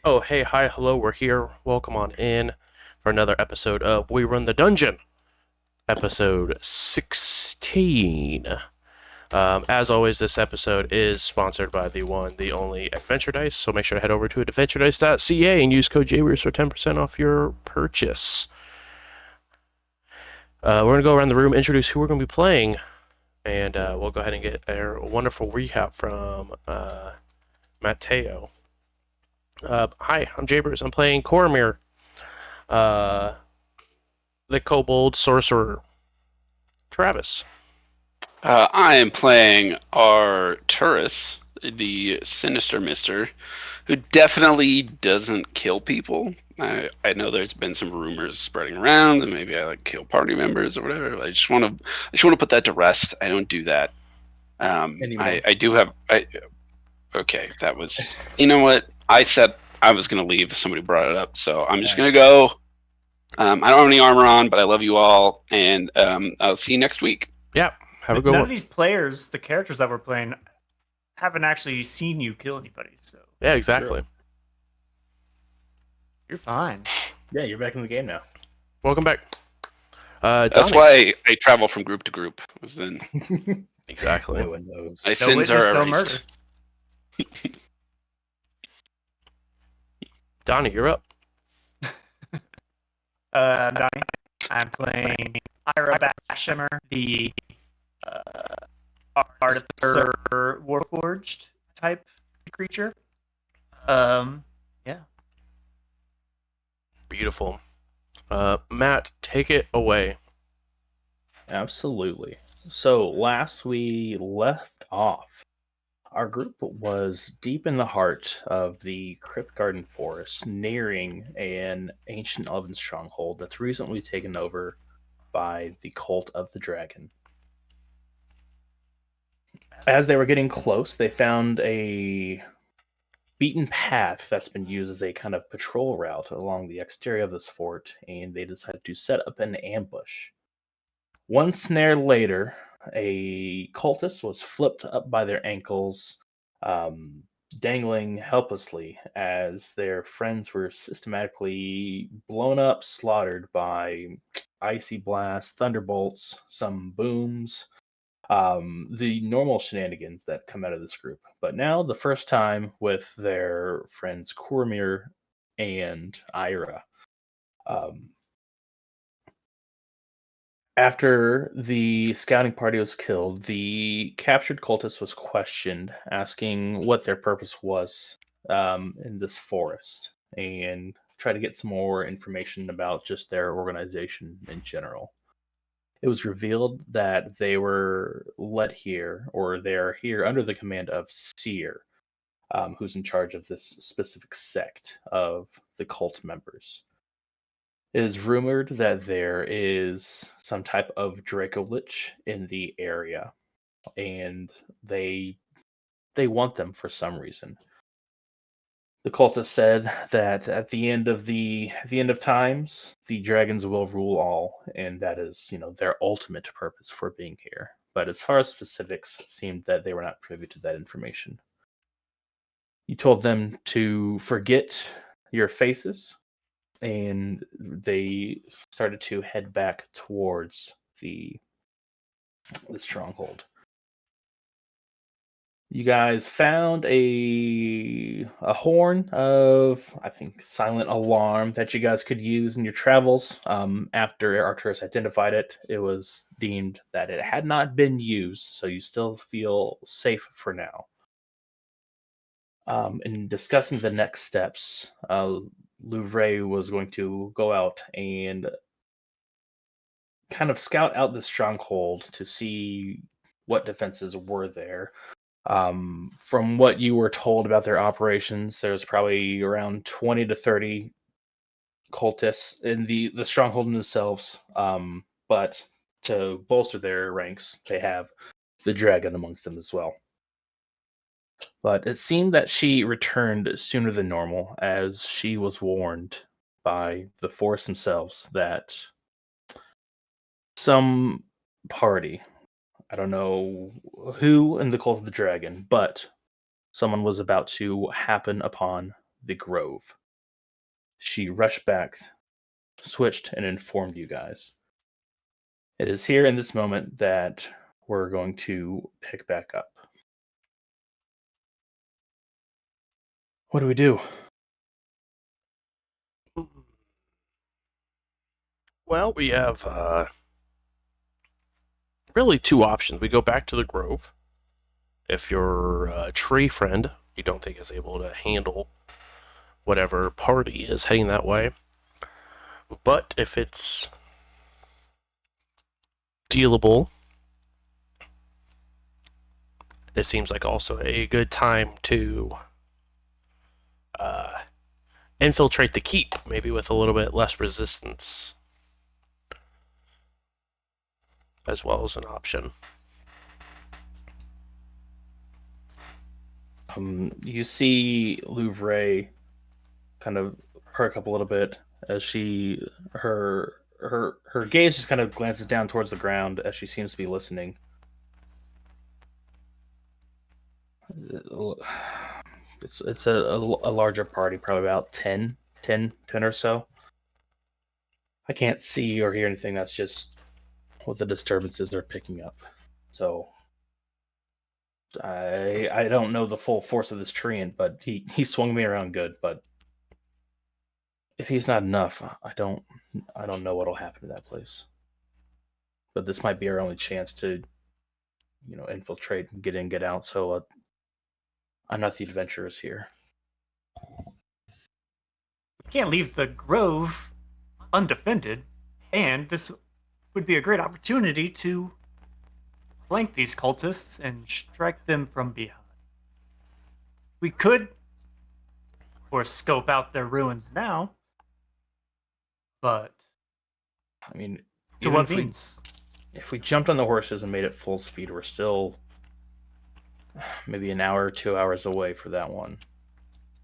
Oh, hey, hi, hello, we're here. Welcome on in for another episode of We Run the Dungeon, episode 16. As always, this episode is sponsored by the one, the only Adventure Dice, so make sure to head over to adventuredice.ca and use code JWeers for 10% off your purchase. We're going to go around the room, introduce who we're going to be playing, and we'll go ahead and get a wonderful recap from Mateo. Hi, I'm Jabers. I'm playing Coromir. Uh, the Kobold Sorcerer. Travis. I am playing Arturus, the Sinister Mister, who definitely doesn't kill people. I know there's been some rumors spreading around that maybe I kill party members or whatever. I just want to put that to rest. I don't do that. Anymore. I do have. Okay, that was. You know what? I said I was gonna leave if somebody brought it up, so I'm just gonna go. I don't have any armor on, but I love you all, and I'll see you next week. Yeah, have a good None one. of these players, the characters that we're playing, haven't actually seen you kill anybody, so Yeah, exactly. you're fine. Yeah, you're back in the game now. Welcome back. That's Donnie. why I travel from group to group. Was then Exactly. No one knows. my No sins witness, are no erased. murder. Donnie, you're up. I'm Donnie. I'm playing Ira Bashhammer, the Artificer Warforged type creature. Yeah. Beautiful. Matt, take it away. Absolutely. So last we left off, our group was deep in the heart of the Crypt Garden Forest, nearing an ancient elven stronghold that's recently taken over by the Cult of the Dragon. As they were getting close, they found a beaten path that's been used as a kind of patrol route along the exterior of this fort, and they decided to set up an ambush. One snare later, a cultist was flipped up by their ankles, dangling helplessly as their friends were systematically blown up, slaughtered by icy blasts, thunderbolts, some booms, the normal shenanigans that come out of this group. But now, the first time with their friends Cormir and Ira. Um, After the scouting party was killed, the captured cultist was questioned, asking what their purpose was in this forest, and try to get some more information about just their organization in general. It was revealed that they were led here, or they are here under the command of Seer, who's in charge of this specific sect of the cult members. It is rumored that there is some type of Dracolich in the area, and they want them for some reason. The cultist said that at the end of times, the dragons will rule all, and that is, their ultimate purpose for being here. But as far as specifics, it seemed that they were not privy to that information. You told them to forget your faces, and they started to head back towards the stronghold. You guys found a horn of, I think, silent alarm that you guys could use in your travels. After Arcturus identified it, it was deemed that it had not been used, so you still feel safe for now. In discussing the next steps, Louvre was going to go out and kind of scout out the stronghold to see what defenses were there. From what you were told about their operations, there's probably around 20 to 30 cultists in the stronghold themselves. But to bolster their ranks, they have the dragon amongst them as well. But it seemed that she returned sooner than normal, as she was warned by the force themselves that some party, I don't know who in the Cult of the Dragon, but someone was about to happen upon the Grove. She rushed back, switched, and informed you guys. It is here in this moment that we're going to pick back up. What do we do? Well, we have really two options. We go back to the Grove. If your tree friend you don't think is able to handle whatever party is heading that way. But if it's dealable, it seems like also a good time to infiltrate the keep, maybe with a little bit less resistance, as well as an option. You see Louvre kind of perk up a little bit as her gaze just kind of glances down towards the ground as she seems to be listening. It's a larger party, probably about 10 or so. I can't see or hear anything. That's just what the disturbances are picking up. So I don't know the full force of this treant, but he swung me around good. But if he's not enough, I don't know what'll happen to that place. But this might be our only chance to, infiltrate and get in, get out. So I'm not the adventurers here. Can't leave the Grove undefended, and this would be a great opportunity to flank these cultists and strike them from behind. We could, of course, scope out their ruins now, but I mean, to what means? If we jumped on the horses and made it full speed, we're still maybe an hour or 2 hours away for that one.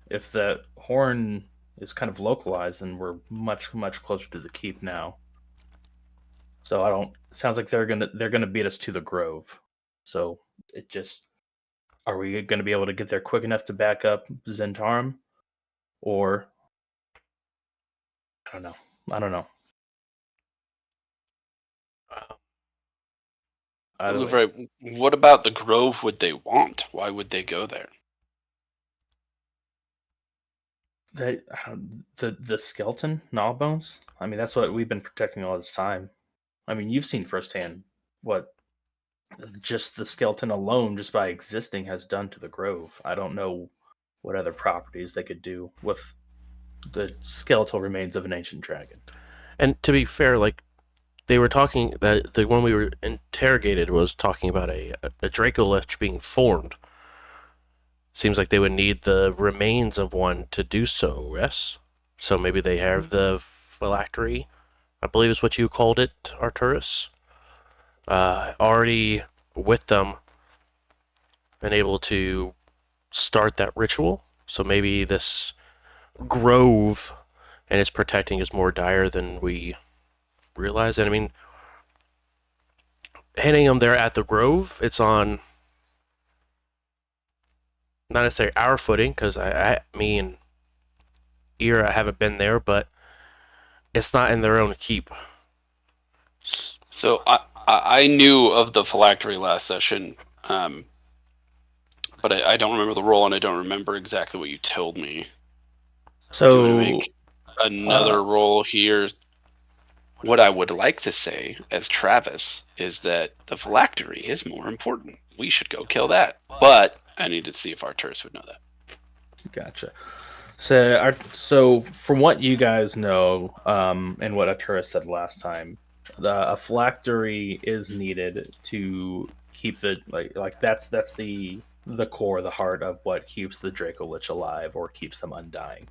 If the horn is kind of localized, then we're much, much closer to the keep now. So it sounds like they're gonna beat us to the Grove. So are we gonna be able to get there quick enough to back up Zentarum? Or I don't know. Louvre, what about the Grove would they want? Why would they go there? The skeleton, Gnawbones? I mean, that's what we've been protecting all this time. I mean, you've seen firsthand what just the skeleton alone, just by existing, has done to the Grove. I don't know what other properties they could do with the skeletal remains of an ancient dragon. And to be fair, like, they were talking, that the one we were interrogated was talking about a Dracolich being formed. Seems like they would need the remains of one to do so, yes? So maybe they have the phylactery, I believe is what you called it, Arturus, already with them and able to start that ritual. So maybe this Grove and its protecting is more dire than we realize. And I mean, hitting them there at the Grove, it's on not necessarily our footing, because me and Ira haven't been there, but it's not in their own keep. So I knew of the phylactery last session, but I don't remember the role, and I don't remember exactly what you told me. So To make another roll here. What I would like to say as Travis is that the phylactery is more important. We should go kill that. But I need to see if Arturus would know that. Gotcha. So from what you guys know, and what Arturus said last time, a phylactery is needed to keep that's the core, the heart of what keeps the Dracolich alive or keeps them undying.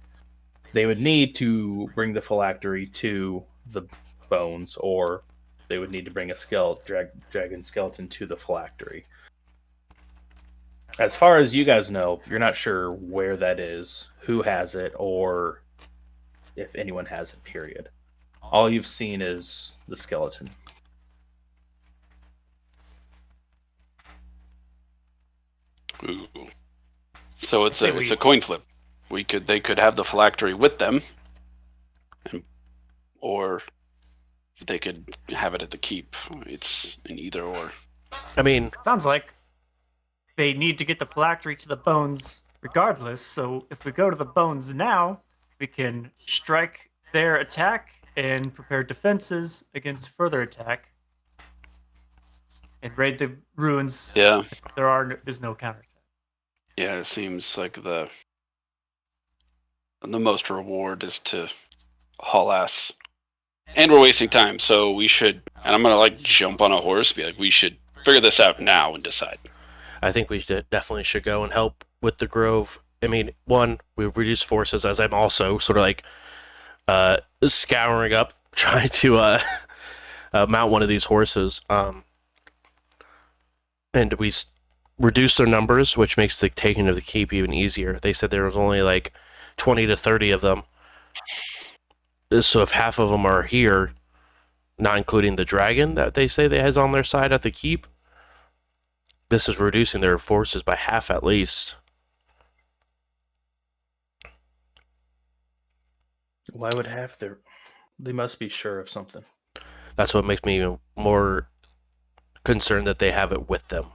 They would need to bring the phylactery to the bones, or they would need to bring a dragon skeleton to the phylactery. As far as you guys know, you're not sure where that is, who has it, or if anyone has it, period. All you've seen is the skeleton. Ooh. So it's Say a coin flip. they could have the phylactery with them, or they could have it at the keep. It's an either or. I mean, Sounds like they need to get the phylactery to the bones regardless. So if we go to the bones now, we can strike their attack and prepare defenses against further attack, and raid the ruins. Yeah. If there is no counterattack. Yeah, it seems like the most reward is to haul ass. And we're wasting time, so we should, and I'm gonna jump on a horse, be like, we should figure this out now and decide. I think we definitely should go and help with the Grove. I mean, one, we've reduced forces, as I'm also sort of scouring up, trying to mount one of these horses. And we reduce their numbers, which makes the taking of the keep even easier. They said there was only 20 to 30 of them. So if half of them are here, not including the dragon that they say they has on their side at the keep, this is reducing their forces by half at least. Why would half their... They must be sure of something. That's what makes me even more concerned that they have it with them,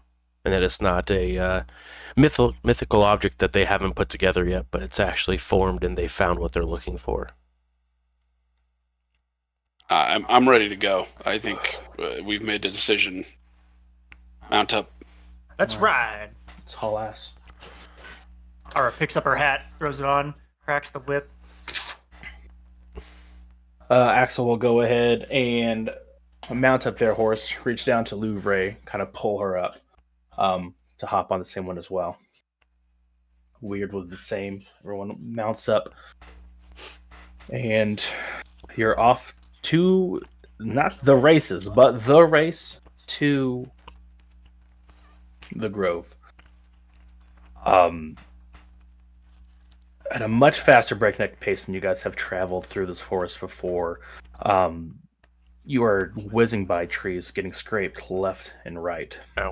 and that it's not a mythical object that they haven't put together yet, but it's actually formed and they found what they're looking for. I'm ready to go. I think we've made the decision. Mount up. Let's ride. It's haul ass. Ara picks up her hat, throws it on, cracks the whip. Axel will go ahead and mount up their horse, reach down to Louvre, kind of pull her up to hop on the same one as well. Weird with the same. Everyone mounts up. And you're off to, not the races, but the race to the Grove. At a much faster breakneck pace than you guys have traveled through this forest before. You are whizzing by trees, getting scraped left and right. Ow.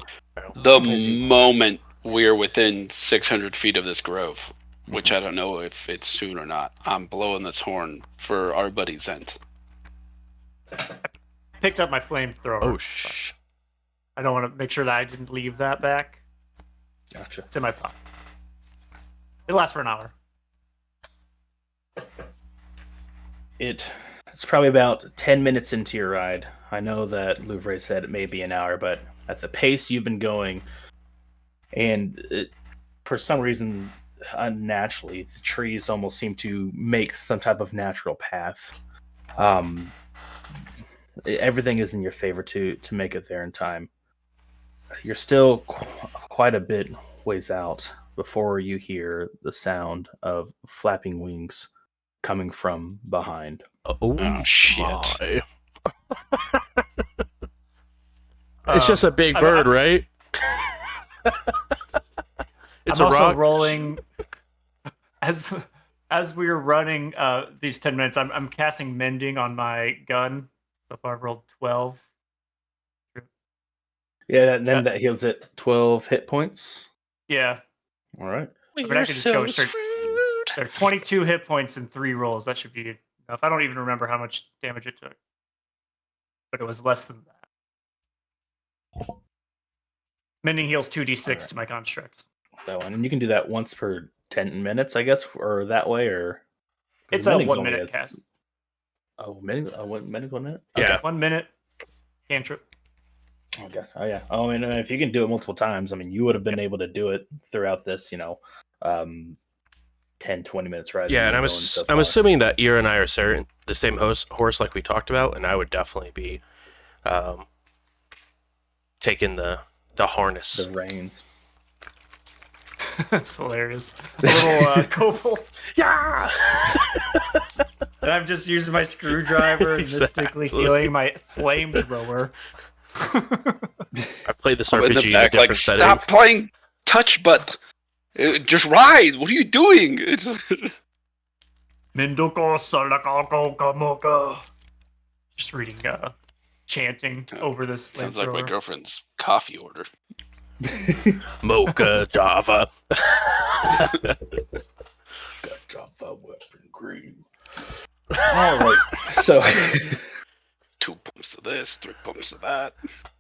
The moment we're within 600 feet of this grove, which I don't know if it's soon or not, I'm blowing this horn for our buddy Zent. Picked up my flamethrower. Oh, shh. I don't want to make sure that I didn't leave that back. Gotcha. It's in my pocket. It lasts for an hour. It's probably about 10 minutes into your ride. I know that Louvre said it may be an hour, but at the pace you've been going, and for some reason, unnaturally, the trees almost seem to make some type of natural path. Everything is in your favor to make it there in time. You're still quite a bit ways out before you hear the sound of flapping wings coming from behind. Oh, shit. my. It's just a big bird, right? It's I'm a also rock. rolling as we were running these 10 minutes. I'm casting mending on my gun. So far, I've rolled 12. Yeah, and then that heals at 12 hit points. Yeah, All right. but I can just go straight. There are 22 hit points in 3 rolls. That should be enough. I don't even remember how much damage it took, but it was less than that. Mending heals 2d6 to my constructs. That one. And you can do that once per 10 minutes, I guess, or that way, or... 'cause It's a Mending's 1 only minute as- cast. Oh, Mending 1 minute? Yeah. 1 minute cantrip. Okay. Oh, yeah. Oh, and if you can do it multiple times, I mean, you would have been able to do it throughout this, 10, 20 minutes, right? Yeah, and I'm assuming that Ira and I are sharing the same horse like we talked about, and I would definitely be taking the harness. The reins. That's hilarious. A little kobold. Yeah! And I'm just using my screwdriver and mystically Exactly. healing my flamethrower. I played this I'm in RPG the in a back, different setting. stop playing touch, but just ride. What are you doing? Mindoko salakako kamoka. Just reading, chanting over this Sounds like my flamethrower. girlfriend's coffee order. Mocha Java. whipping cream. All right. So 2 pumps of this, 3 pumps of that.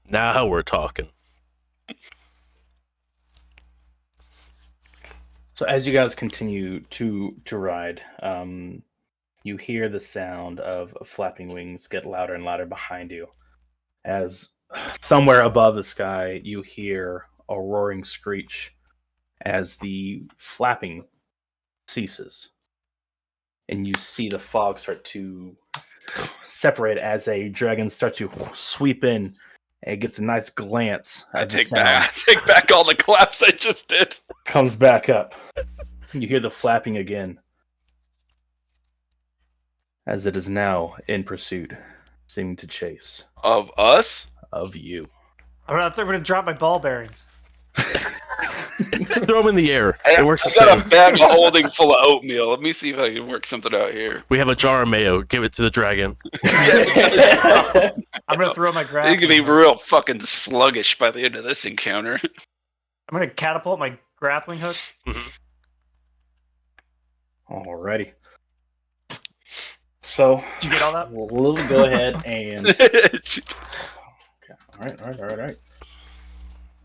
Now we're talking. So as you guys continue to ride, you hear the sound of flapping wings get louder and louder behind you. As somewhere above the sky, you hear a roaring screech as the flapping ceases. And you see the fog start to separate as a dragon starts to sweep in. And it gets a nice glance I at the take sound. back all the claps I just did. Comes back up. You hear the flapping again. As it is now in pursuit, seeming to chase Of us? of you. I'm gonna drop my ball bearings. Throw them in the air. It works the I got same. a bag of holding full of oatmeal. Let me see if I can work something out here. We have a jar of mayo. Give it to the dragon. I'm gonna throw my It's grappling gonna be hook. real fucking sluggish by the end of this encounter. I'm gonna catapult my grappling hook. Alrighty. So, Did you get all that? we'll go ahead and. Okay. All right.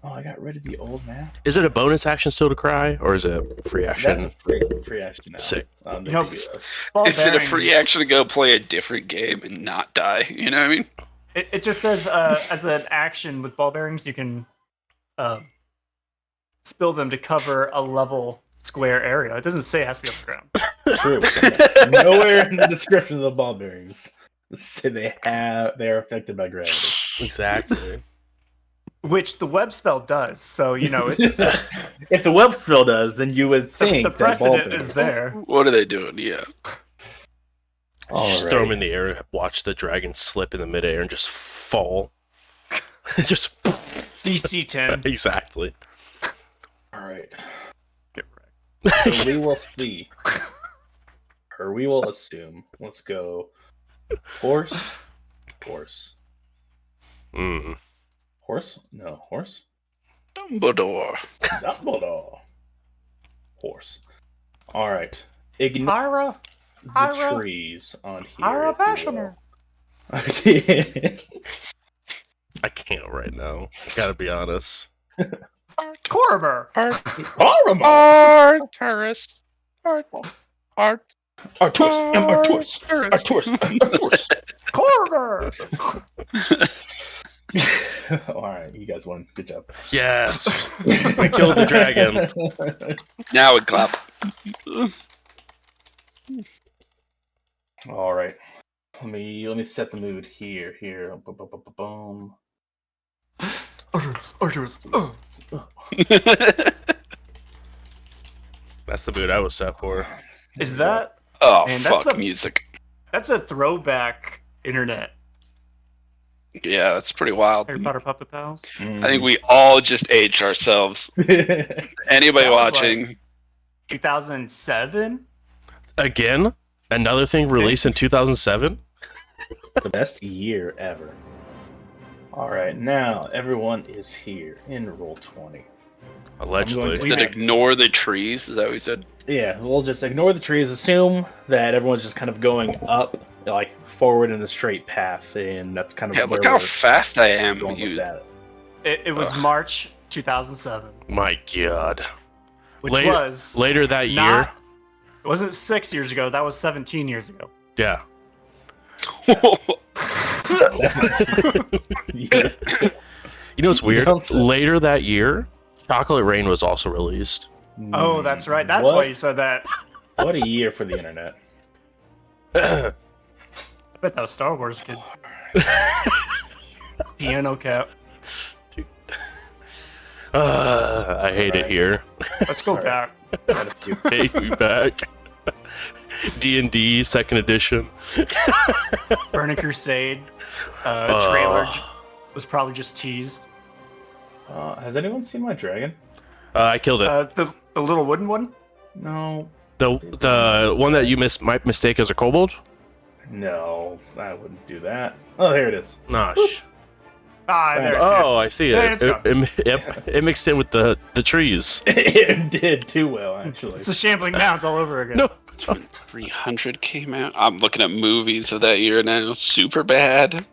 Oh, I got rid of the old map. Is it a bonus action still to cry, or is it free That's action? a free action now. Sick. You know, Maybe, Ball Is it a bearings, free action to go play a different game and not die? You know what I mean? It just says as an action with ball bearings, you can spill them to cover a level square area. It doesn't say it has to be on the ground. True. Nowhere in the description of the ball bearings say they are affected by gravity. Exactly. Which the web spell does. So, you know, it's If the web spell does, then you would think the that ball precedent bearings. is there. What are they doing? Yeah. Just throw them in the air, watch the dragon slip in the midair, and just fall. Just DC 10. exactly. All right. Get wrecked. So we will see, or we will assume. Let's go. Horse. Mm. Horse? No, horse. Dumbledore. Dumbledore. Horse. All right. Ignore Ira? the Ira? trees on here. Ira if you Passioner. will. I can't right now. Gotta be honest. Corber. Armor. Arcturus. Art. Arturus. Arturus. Arturus. Arturus. Corber. All right, you guys won. Good job. Yes, we killed the dragon. Now we clap. All right. Let me set the mood here. Boom. Arturus. That's the mood I was set for. Is that Oh, Man, that's fuck some- music. that's a throwback internet? Yeah, that's pretty wild. Harry Potter Puppet Pals. I think we all just aged ourselves. Anybody That was watching? 2007. Again, another thing released in 2007. the best year ever. All right, now everyone is here in roll 20. Allegedly. I'm going Did ignore the trees? Is that what you said? Yeah, we'll just ignore the trees. Assume that everyone's just kind of going up, like forward in a straight path, and that's kind of Yeah, where look how we're fast I am. going with You, that. It was Ugh. March 2007, My God. which Later- was Later that year. not. It wasn't 6 years ago. That was 17 years ago. Yeah. Yeah. You know what's weird? Don't say- Later that year, Chocolate Rain was also released. Oh, that's right. That's What? why you said that. What a year for the internet. I bet that was Star Wars kid. Piano cap. I hate it Alright. here. Let's go Sorry. back. Quite a few. Take me back. D&D second edition. Burning Crusade. Oh. Trailer was probably just teased. Has anyone seen my dragon? I killed it. The little wooden one. No. The one that you might mistake as a kobold? No, I wouldn't do that. Oh, here it is. Nah, Ah, there. Oh, I see Yeah, it. it's Yep, it mixed in with the trees. It did too well, actually. It's the Shambling Mounds all over again. No, That's when 300 came out. I'm looking at movies of that year now. Super bad.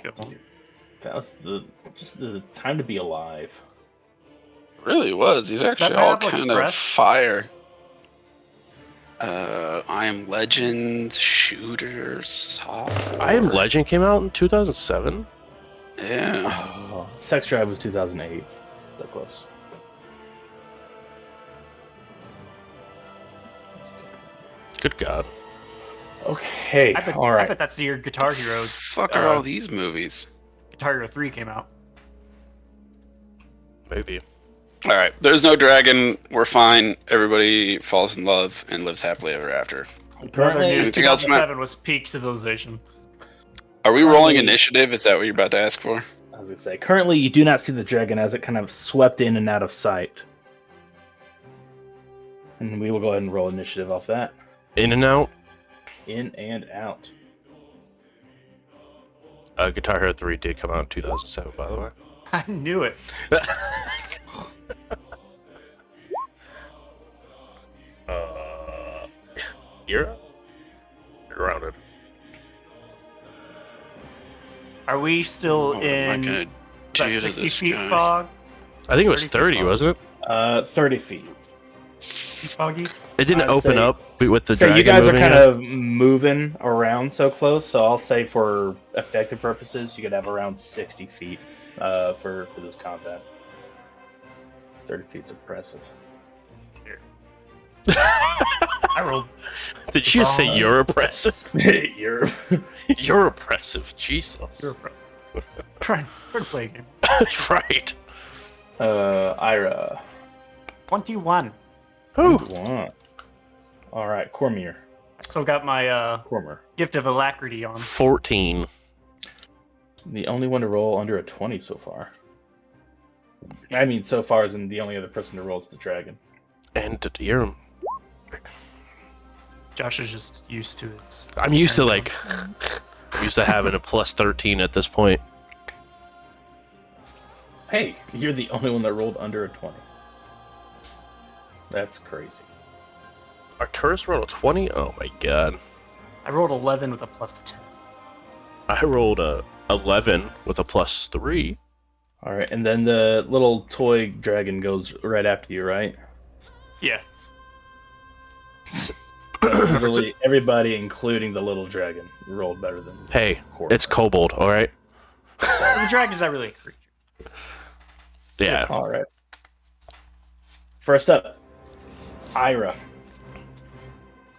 Good one. That was just the time to be alive. Really was. These are actually all Pineapple kind of Express? fire. I Am Legend, Shooter, Software. I Am Legend came out in 2007. Yeah. Oh, Sex Drive was 2008. So close. Good God. Okay, I bet, all I right. bet that's the year Guitar Hero. Fuck are all these movies? Guitar Hero 3 came out. Maybe. All right. There's no dragon. We're fine. Everybody falls in love and lives happily ever after. Another Currently, news, Anything else, Matt? 2007 was peak civilization. Are we rolling Currently- initiative? Is that what you're about to ask for? I was gonna say, currently you do not see the dragon as it kind of swept in and out of sight. And we will go ahead and roll initiative off that. In and out. In and out. Guitar Hero 3 did come out in 2007, by the way. I knew it. You're grounded. Are we still What am I in gonna that do to 60 this feet guy? fog? I think it was 30 feet 30, fog. wasn't it? 30 feet. Foggy? It didn't I'd open say- up with the So dragon you guys are moving kind in? of moving around so close, so I'll say for effective purposes, you could have around 60 feet for this combat. 30 feet's impressive. I rolled. Did you say you're oppressive? You're You're oppressive. Jesus. You're impressive. Trying to play a game. Right. Ira. 21. Oh, One. All right, Cormier. So got my Cormier. gift of alacrity on. 14. The only one to roll under a 20 so far. I mean, so far as in the only other person to roll is the dragon. And you're... Josh is just used to it. I'm used to, like... I'm used to having a plus 13 at this point. Hey, you're the only one that rolled under a 20. That's crazy. Arcturus rolled a 20? Oh my god. I rolled 11 with a plus 10. I rolled a 11 with a plus 3. All right, and then the little toy dragon goes right after you, right? Yeah. Literally everybody, including the little dragon, rolled better than. Hey, Corp. it's kobold, alright? The dragon's not really a creature. Yeah. All right. First up, Ira.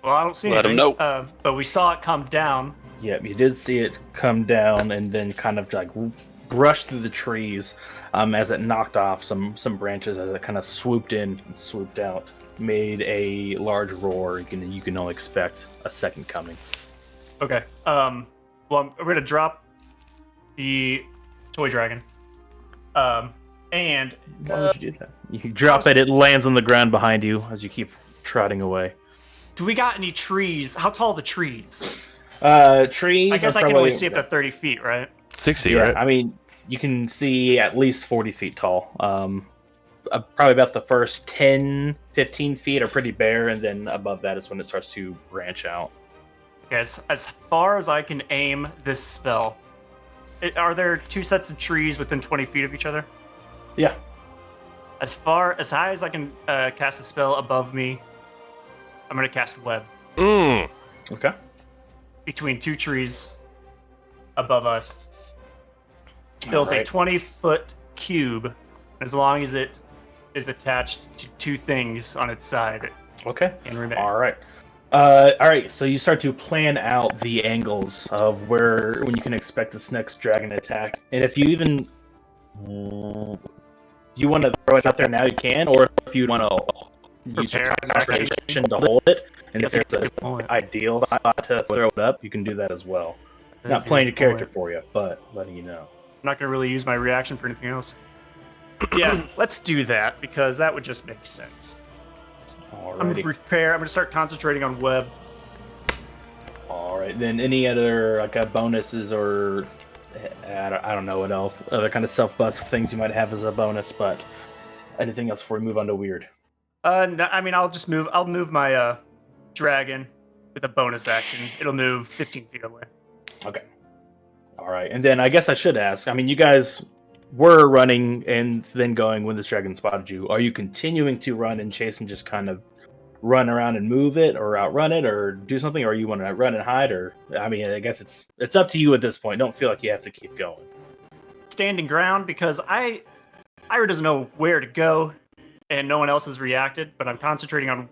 Well, I don't see Let 'em anything. know. But we saw it come down. Yep, you did see it come down and then kind of like brush through the trees as it knocked off some branches as it kind of swooped in and swooped out. Made a large roar. You can only expect a second coming. Okay. Well, I'm going to drop the toy dragon. And Why would you do that? You can drop it. It lands on the ground behind you as you keep trotting away. do we got any trees? How tall are the trees? Trees. I guess are I can probably- only see up to 30 feet, right? 60, Yeah, right? I mean, you can see at least 40 feet tall. Probably about the first 10, 15 feet are pretty bare, and then above that is when it starts to branch out. Yes. As far as I can aim this spell, are there two sets of trees within 20 feet of each other? Yeah. As high as I can cast a spell above me, I'm going to cast web Mm. Okay. between two trees above us. Builds a Alright. 20-foot cube. As long as it is attached to two things on its side, it Okay. can remain. All right. All right. So you start to plan out the angles of when you can expect this next dragon attack, and if you even you want to throw it out there now, you can, or if you want to use your Prepare an action. concentration to hold it, and Yes, if it's that's a an good point. ideal spot to throw it up, you can do that as well. That's Not a playing good your character point. for you, but letting you know. I'm not going to really use my reaction for anything else. Yeah, let's do that because that would just make sense. I'm going to Alrighty. prepare. I'm going to start concentrating on web. All right. Then any other bonuses or I don't know what else, other kind of self buff things you might have as a bonus, but anything else before we move on to weird? No, I mean, I'll just move. I'll move my dragon with a bonus action. It'll move 15 feet away. Okay. All right. And then I guess I should ask. I mean, you guys were running and then going when this dragon spotted you. Are you continuing to run and chase and just kind of run around and move it, or outrun it, or do something, or you want to run and hide? Or I mean, I guess it's up to you at this point. Don't feel like you have to keep going. Standing ground because Ira doesn't know where to go, and no one else has reacted. But I'm concentrating on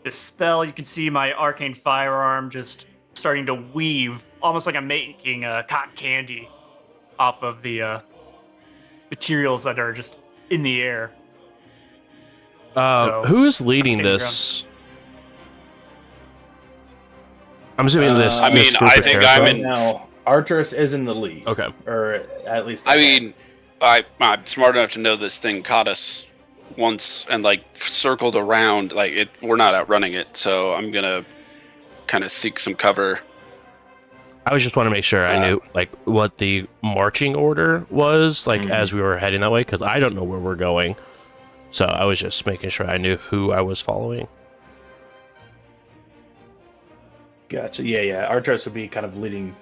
this spell. You can see my arcane firearm just starting to weave, almost like I'm making cotton candy off of the materials that are just in the air. So, who's leading I'm this? I'm assuming this. I this mean, group I of think Terraform- I'm Right in- now, Arturus is in the lead. Okay. Or at least. I mean, I'm smart enough to know this thing caught us once and like circled around. Like it, we're not outrunning it, so I'm gonna kind of seek some cover. I was just want to make sure I knew like what the marching order was, like as we were heading that way, because I don't know where we're going. So I was just making sure I knew who I was following. Gotcha. Yeah. Arturus would be kind of leading,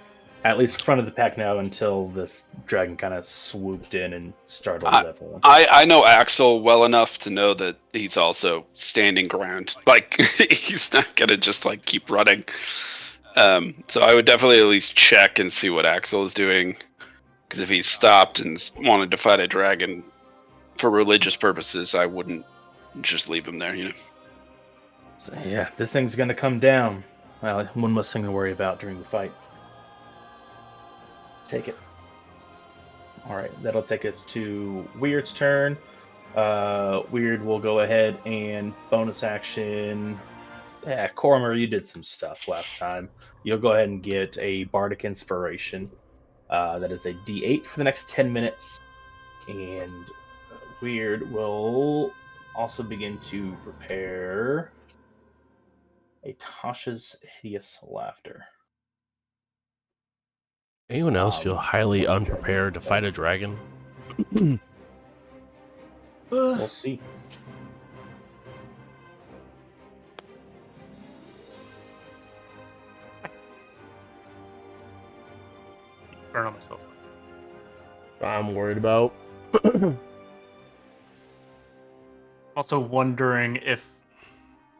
at least front of the pack now, until this dragon kind of swooped in and startled everyone. I know Axel well enough to know that he's also standing ground. Like he's not gonna just like keep running. So I would definitely at least check and see what Axel is doing, because if he's stopped and wanted to fight a dragon for religious purposes, I wouldn't just leave him there. You know. So, yeah, this thing's gonna come down. Well, one less thing to worry about during the fight. Take it. All right, that'll take us to Weird's turn. Weird will go ahead and bonus action. Yeah, Cormer, you did some stuff last time. You'll go ahead and get a Bardic Inspiration. That is a D8 for the next 10 minutes. And Weird will also begin to prepare a Tasha's Hideous Laughter. Anyone else feel highly unprepared to fight a dragon? We'll see. Burn on myself. I'm worried about. Also wondering if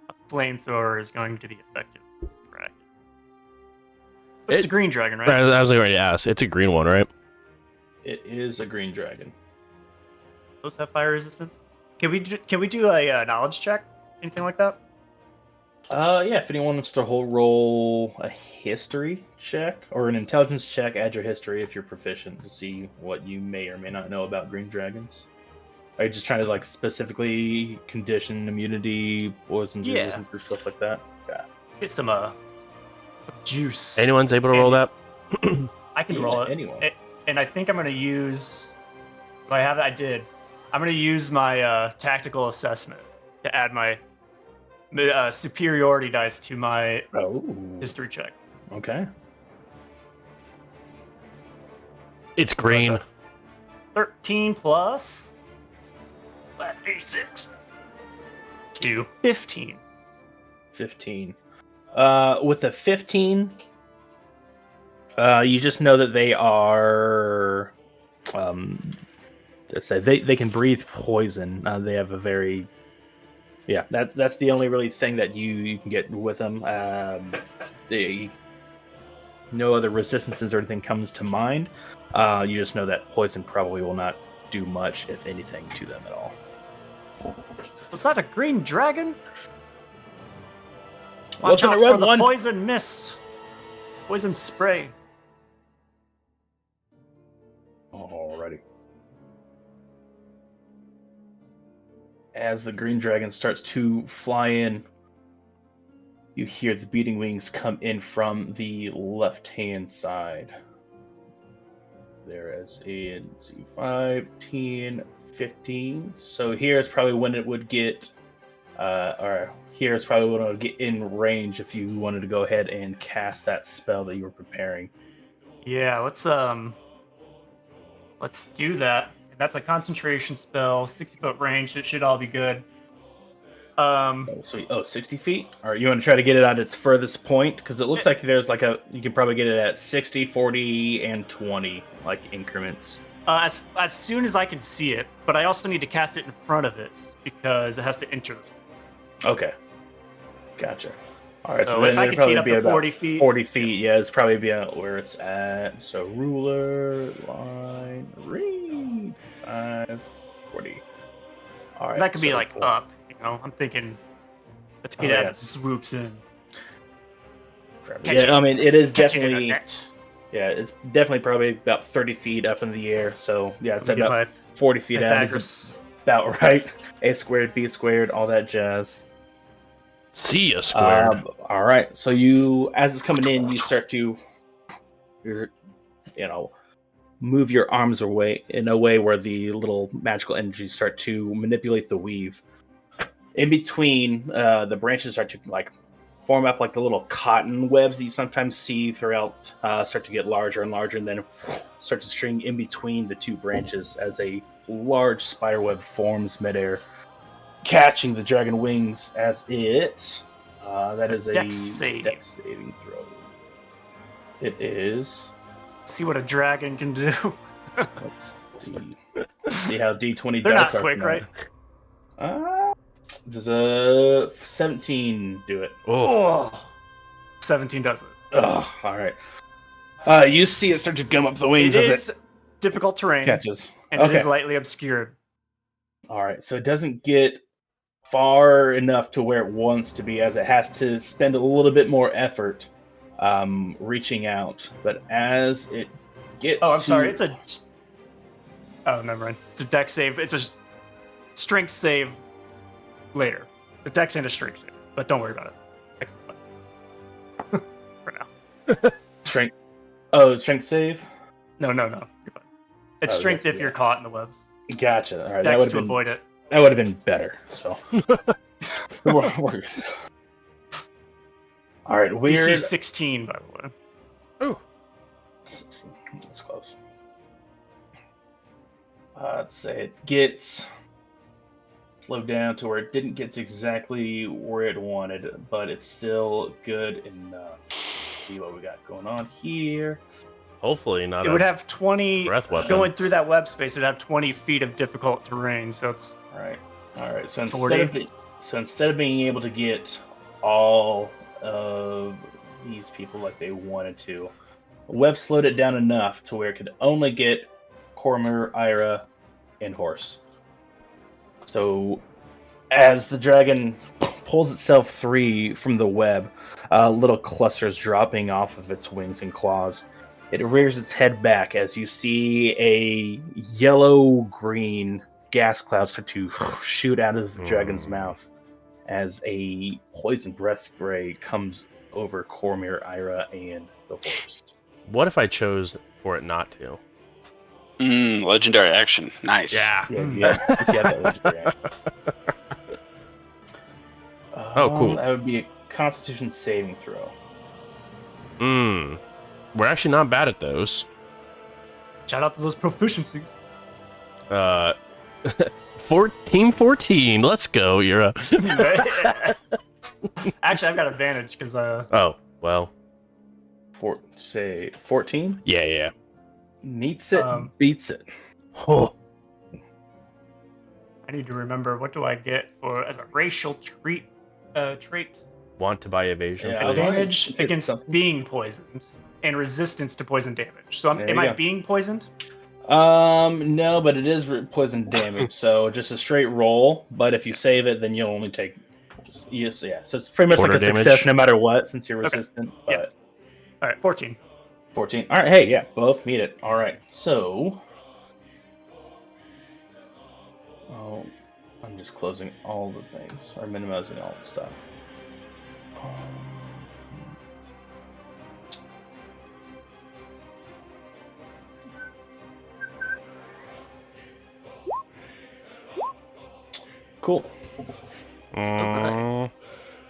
a flamethrower is going to be effective. Right. But it's a green dragon, right? I was ready to ask. It's a green one, right? It is a green dragon. Those have fire resistance. Can we do a knowledge check? Anything like that? Yeah, if anyone wants to roll a history check or an intelligence check, add your history if you're proficient to see what you may or may not know about green dragons. Are you just trying to like specifically condition immunity, poisons, resistance, and stuff like that? Yeah. Get some juice. Anyone's able to roll that? I can roll it. Anyone. And I think I'm going to use. If I have it, I did. I'm going to use my tactical assessment to add my superiority dice to my history check. Okay. It's green. 13 plus flat d6 to 15. 15. With the 15, you just know that they are. They can breathe poison. They have a very. Yeah, that's the only really thing that you can get with them. No other resistances or anything comes to mind. You just know that poison probably will not do much, if anything, to them at all. Was that a green dragon? What's Watch in out the red for the one? poison mist. Poison spray. Alrighty. As the green dragon starts to fly in, you hear the beating wings come in from the left-hand side. There is in 5, 10, 15. So here is probably when it would get, or here is probably when it would get in range if you wanted to go ahead and cast that spell that you were preparing. Yeah, let's do that. That's a concentration spell, 60-foot range. It should all be good. So 60 feet? Or you want to try to get it at its furthest point? Because it looks like there's like you can probably get it at 60, 40, and 20 like increments. As soon as I can see it, but I also need to cast it in front of it because it has to enter this. Okay. Gotcha. All right, So so if then I it'd can see it probably up be to about 40 feet. 40 feet, yeah, it's probably be where it's at. So ruler, line, ring, 5, 40. All right. That could be so like four. up, you know. I'm thinking, let's get Oh, it as yeah. it swoops in. Yeah, I mean, it is Catch it in a definitely, net. yeah, it's definitely probably about 30 feet up in the air. So yeah, it's Let me get about my 40 feet out. It's Pythagoras. about right. A squared, B squared, all that jazz. See ya squared. All right. So you, as it's coming in, you start to, move your arms away in a way where the little magical energies start to manipulate the weave. In between, the branches start to like form up like the little cotton webs that you sometimes see throughout. Start to get larger and larger, and then start to string in between the two branches as a large spider web forms midair, catching the dragon wings as it. That is a Dex save. dex saving throw. It is. See what a dragon can do. Let's see how D20 They're dice not are quick, tonight. right? Does a 17 do it? Oh, Oh, 17 does it. Oh, all right. You see it start to gum up the wings It as is difficult terrain, it catches. and it Okay. is lightly obscured. All right, so it doesn't get far enough to where it wants to be, as it has to spend a little bit more effort reaching out. But as it gets, Oh, I'm sorry. It's a. Oh, never mind. It's a dex save. It's a strength save later. The dex and a strength save, but don't worry about it. Dex is fine. For now. strength. Oh, strength save. No. You're fine. It's Oh, strength dex, if yeah. you're caught in the webs. Gotcha. All right, that Dex would to have been avoid it. that would have been better. So we're good. All right, weird. DC 16, by the way. oh, That's close. Let's say it gets slowed down to where it didn't get to exactly where it wanted, but it's still good enough. See what we got going on here. hopefully not. It would have 20 breath weapon. going through that web space. It'd have 20 feet of difficult terrain. So it's All right. So 40. instead of being able to get all of these people like they wanted to, Webb slowed it down enough to where it could only get Cormor, Ira, and Horse. So as the dragon pulls itself free from the web, little clusters dropping off of its wings and claws, it rears its head back as you see a yellow-green gas cloud start to shoot out of the dragon's mouth as a poison breath spray comes over Cormir, Ira, and the horse. What if I chose for it not to? Legendary action. Nice. Yeah. Yeah, if you have that legendary action. Oh, cool. That would be a Constitution saving throw. We're actually not bad at those. shout out to those proficiencies. 14. Let's go. You're a. Actually, I've got advantage because Oh well. Say 14. Yeah. Meets it, beats it. Oh. I need to remember what do I get for as a racial trait. Want to buy evasion? Yeah, please? Advantage Get against something. being poisoned and resistance to poison damage. So There am you I go. being poisoned? No, but it is poison damage, so just a straight roll. But if you save it, then you'll only take. Yes, yeah. So it's pretty much Quarter like a damage? success no matter what, since you're Okay. resistant. Yeah. But All right, 14. 14. All right. Hey, yeah, both meet it. All right. So, I'm just closing all the things or minimizing all the stuff. Cool. Mm,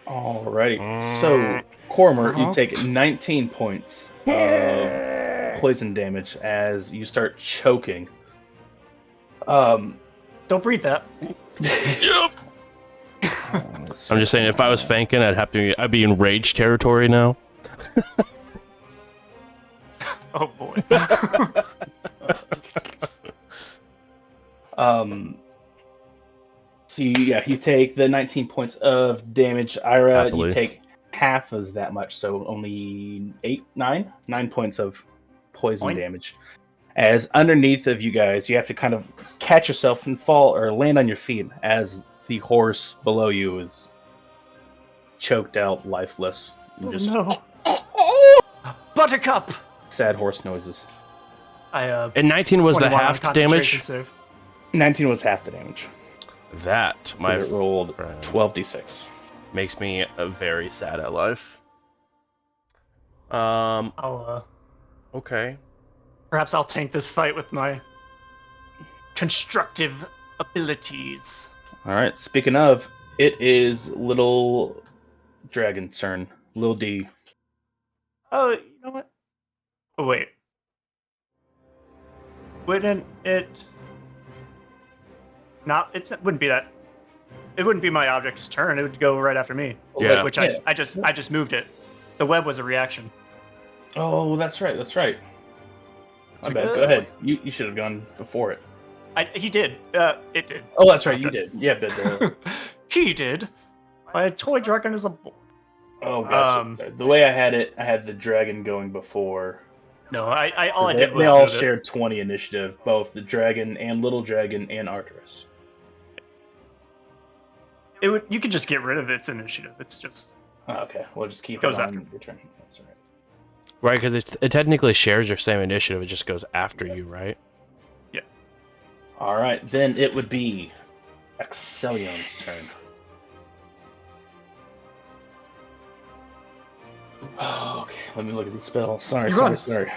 Alrighty. So, Cormor, Uh-huh. you take 19 points of poison damage as you start choking. Don't breathe that. Yep. I'm just saying, if I was Fankin, I'd be in rage territory now. Oh boy. So you take the 19 points of damage. Ira, Happily. you take half as that much, so only 9 points of poison Point? damage. As underneath of you guys, you have to kind of catch yourself and fall or land on your feet as the horse below you is choked out, lifeless. And just no. Buttercup. sad horse noises. And 19 was the 21 on half concentration damage. save. 19 was half the damage. That, my it rolled friend, 12d6. makes me very sad at life. I'll Okay. perhaps I'll tank this fight with my constructive abilities. All right. Speaking of, it is Little Dragon's turn. Little D. Oh, you know what? Oh wait. Wouldn't it? Not. It wouldn't be that. It wouldn't be my object's turn. It would go right after me. Yeah. Which Yeah. I just moved it. The web was a reaction. Oh, that's right. That's right. My bad. Good. Go ahead. You should have gone before it. He did. It did. Oh, that's right. You did. Yeah, but He did. My toy dragon is a. oh, gotcha. The way I had the dragon going before. No, all I They, did was they all move it. shared 20 initiative, both the dragon and Little Dragon and Arcturus. It would. You could just get rid of its initiative. It's just. Oh, okay, we'll just keep Goes it on after. your turn. That's all right. Right, because it technically shares your same initiative. It just goes after you, right? All right, then it would be Excelion's turn. Okay, let me look at these spells. Sorry, He sorry, runs. sorry.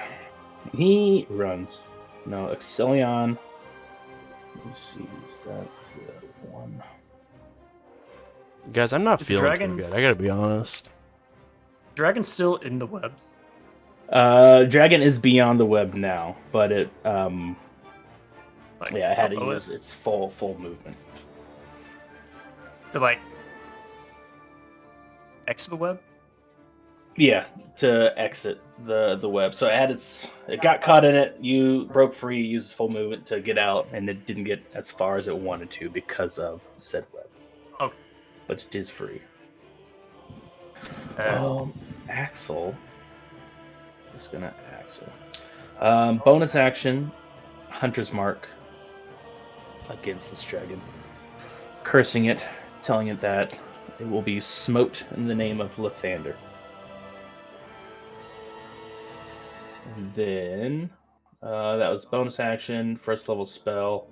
He runs. No, Excelion. Let me see, is that the one? Guys, I'm not The feeling dragon- too good. I gotta be honest. Dragon's still in the webs. Dragon is beyond the web now, but it Like, yeah, it had to below use its full movement. to like exit the web. Yeah, to exit the web. So it got caught in it. You broke free, used full movement to get out, and it didn't get as far as it wanted to because of said web. Okay. But it is free. Uh, Axel. Just gonna Axel. Bonus action, Hunter's Mark against this dragon, cursing it, telling it that it will be smote in the name of Lathander. And then that was bonus action, first level spell.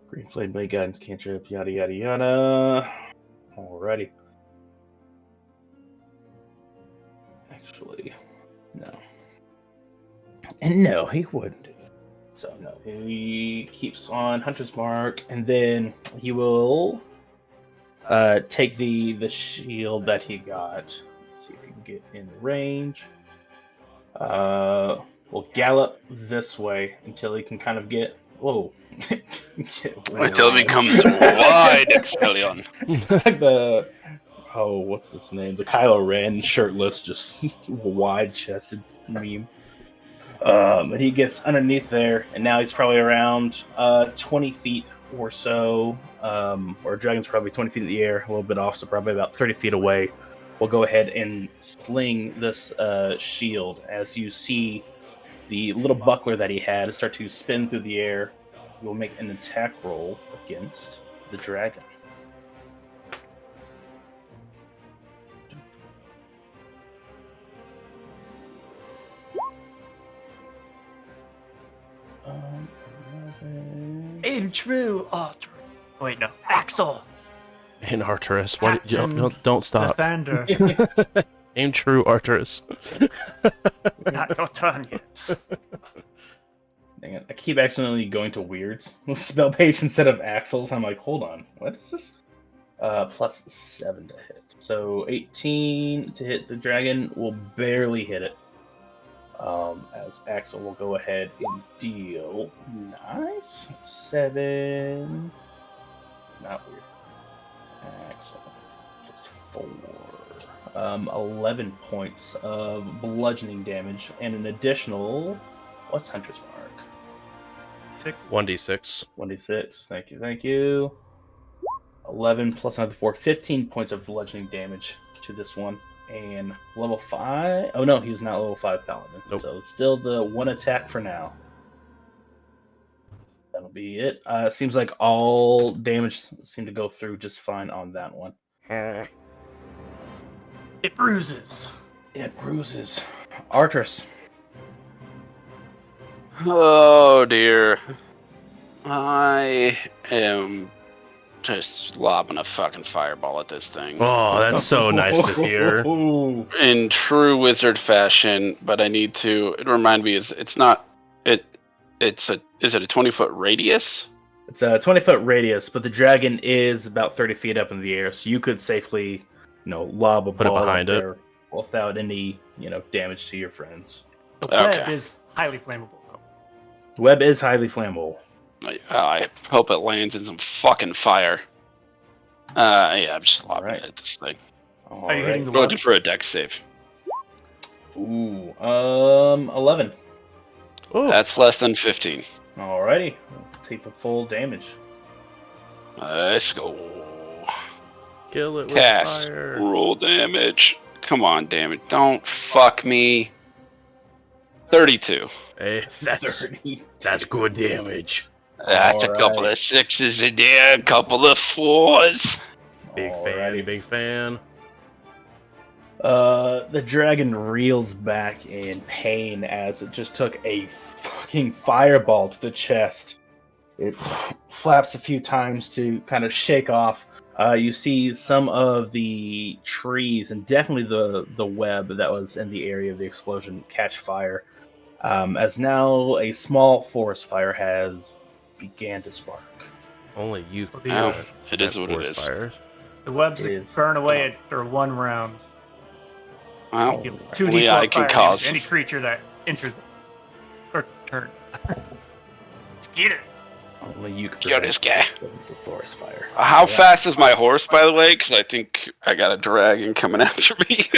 Green Flame Blade Guidance Cantrip, yada yada yada. Alrighty. Actually, no. And no, he wouldn't do it. So no, he keeps on Hunter's Mark, and then he will take the shield that he got. Let's see if he can get in range. We'll gallop this way until he can kind of get. Whoa. Until it becomes wide, Excelion. It's like the what's his name? The Kylo Ren shirtless, just wide chested meme. And he gets underneath there, and now he's probably around 20 feet or so. Or Dragon's probably 20 feet in the air, a little bit off, so probably about 30 feet away. We'll go ahead and sling this shield as you see the little buckler that he had start to spin through the air. You'll make an attack roll against the dragon. Um, 11. in true Archer. Wait, no. Axel. In Arcturus. What? Captain Don't stop. Lathander. Aim true, Arcturus. Not your turn yet. Dang it. I keep accidentally going to weirds with spell page instead of Axel's. I'm like, hold on, what is this? Plus 7 to hit. So 18 to hit the dragon will barely hit it. As Axel will go ahead and deal nice 7. Not weird. Excellent. Plus 4. 11 points of bludgeoning damage, and an additional. What's Hunter's Mark? 6. 1d6. 1d6. Thank you. 11 plus another 4. 15 points of bludgeoning damage to this one. And level 5. Oh no, he's not level 5 paladin. Nope. So it's still the one attack for now. That'll be it. Seems like all damage seemed to go through just fine on that one. It bruises. It bruises. Artris. Oh dear. I am just lobbing a fucking fireball at this thing. Oh, that's so nice to hear. In true wizard fashion, but I need to remind me is it a 20-foot radius? It's a 20-foot radius, but the dragon is about 30 feet up in the air, so you could safely, lob a Put it ball behind up it. there without any, damage to your friends. The web Okay. is highly flammable, though. The web is highly flammable. I hope it lands in some fucking fire. Yeah, I'm just lobbing Alright. it at this thing. Are you hitting the I'm web? looking for a dex save. Ooh, 11. Oh, That's less than 15. Alrighty, take the full damage. Let's go. kill it with Cast. fire. Roll damage. Come on, damn it. Don't fuck me. 32. Hey, that's 30. good damage. That's a couple Alright. of 6s in there, a couple of 4s. Big fan, Alrighty. big fan. The dragon reels back in pain as it just took a fucking fireball to the chest. It flaps a few times to kind of shake off. You see some of the trees and definitely the web that was in the area of the explosion catch fire. As now a small forest fire has began to spark. Only you. Well, can the, Oh, have it is what it forest is. fires. The webs It is. burn away after one round. Well, Give hopefully 2d4 I can fire cause damage. Any creature that enters starts its turn. Let's get it. Only you can Kill this guy. It's a forest fire. How Yeah. fast is my horse, by the way? Because I think I got a dragon coming after me.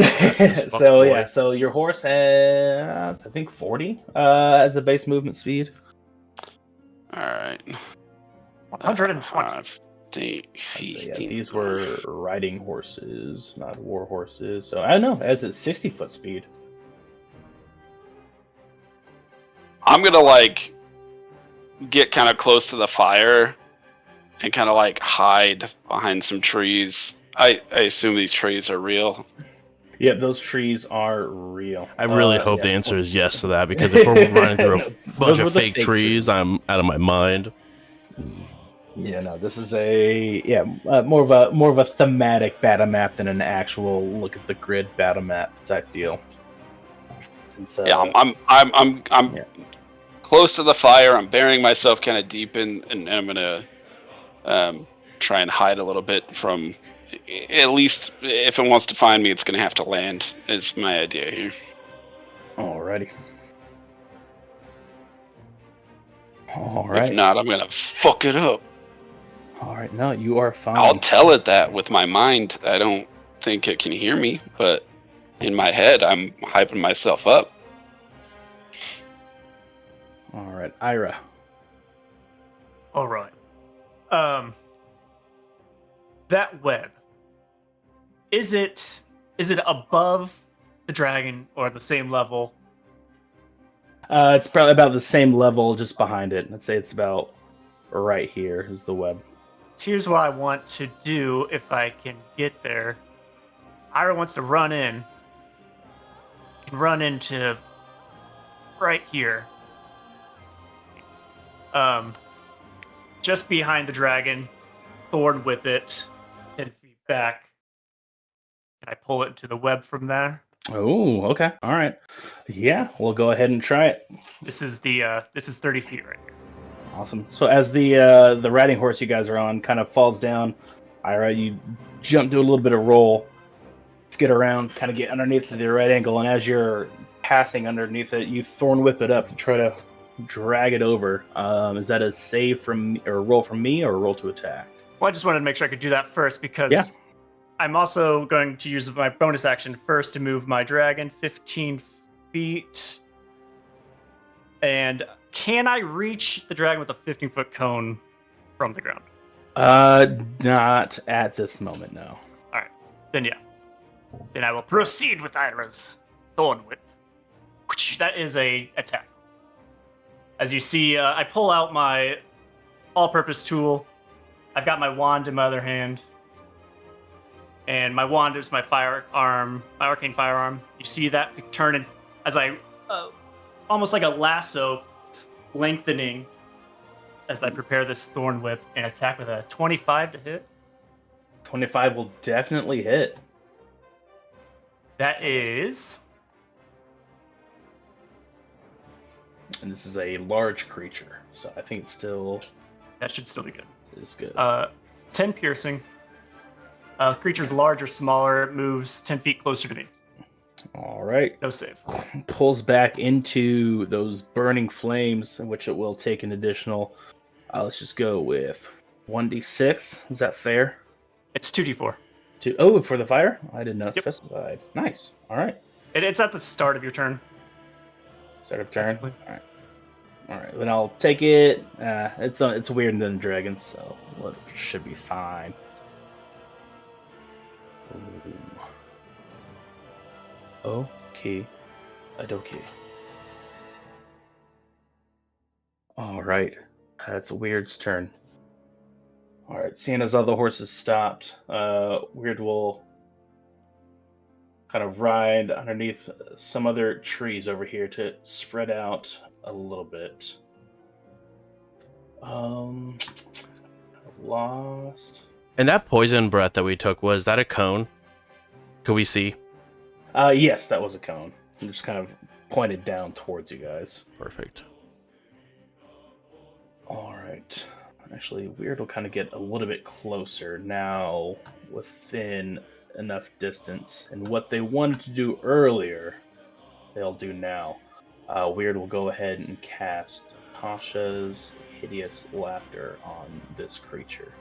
Fuck So boy. yeah, so your horse has I think 40 as a base movement speed. Alright. 120. 15, So, yeah, 15. these were riding horses, not war horses. So I don't know, as it's 60-foot speed. I'm gonna get kind of close to the fire and kind of hide behind some trees. I assume these trees are real. Yeah, those trees are real. I really hope yeah. the answer is yes to that, because if we're running through a bunch Those were of the fake fake trees, trees. I'm out of my mind. Yeah, no, this is more of a thematic battle map than an actual look at the grid battle map type deal. And so, Yeah, I'm Yeah. close to the fire. I'm burying myself kind of deep in, and I'm gonna try and hide a little bit from. At least if it wants to find me, it's gonna have to land. Is my idea here. alrighty. If Alright. not, I'm gonna fuck it up. Alright, no, you are fine. I'll tell it that with my mind. I don't think it can hear me, but in my head, I'm hyping myself up. Alright, Ira. All right. That web. Is it above the dragon or the same level? It's probably about the same level, just behind it. I'd say it's about right here is the web. Here's what I want to do if I can get there. Ira wants to run in. Can run into right here. Just behind the dragon, thorn whip it 10 feet back. Can I pull it into the web from there? Oh, okay. All right. Yeah, we'll go ahead and try it. This is 30 feet right here. Awesome. So as the riding horse you guys are on kind of falls down, Ira, you jump, do a little bit of roll, skid around, kind of get underneath the right angle, and as you're passing underneath it, you thorn whip it up to try to drag it over. Is that a save from or roll from me or a roll to attack? Well, I just wanted to make sure I could do that first because Yeah. I'm also going to use my bonus action first to move my dragon 15 feet. And can I reach the dragon with a 15-foot cone from the ground? Not at this moment, no. Then yeah. Then I will proceed with Ira's Thorn Whip. That is a attack. As you see, I pull out my all-purpose tool. I've got my wand in my other hand. And my wand is my firearm, my arcane firearm. You see that turning as I, almost like a lasso, lengthening as I prepare this Thorn Whip and attack with a 25 to hit. 25 will definitely hit. That is... And this is a large creature, so I think That should still be good. is good. 10 piercing. Creature's large or smaller, moves 10 feet closer to me. All right. No save. Pulls back into those burning flames, in which it will take an additional. Let's just go with 1d6. Is that fair? It's 2d4. Oh, for the fire? I did not Yep. specify. Nice. All right. It's at the start of your turn. Start of turn. All Technically. right. All right. Then I'll take it. It's weird than dragon, so it should be fine. Ooh. Okay. Okay. All right. That's Weird's turn. All right. Seeing as all the horses stopped, Weird will kind of ride underneath some other trees over here to spread out a little bit. Lost. And that poison breath that we took, was that a cone? Could we see? Yes, that was a cone. It just kind of pointed down towards you guys. Perfect. All right. Actually, Weird will kind of get a little bit closer now within enough distance. And what they wanted to do earlier, they'll do now. Weird will go ahead and cast Tasha's Hideous Laughter on this creature.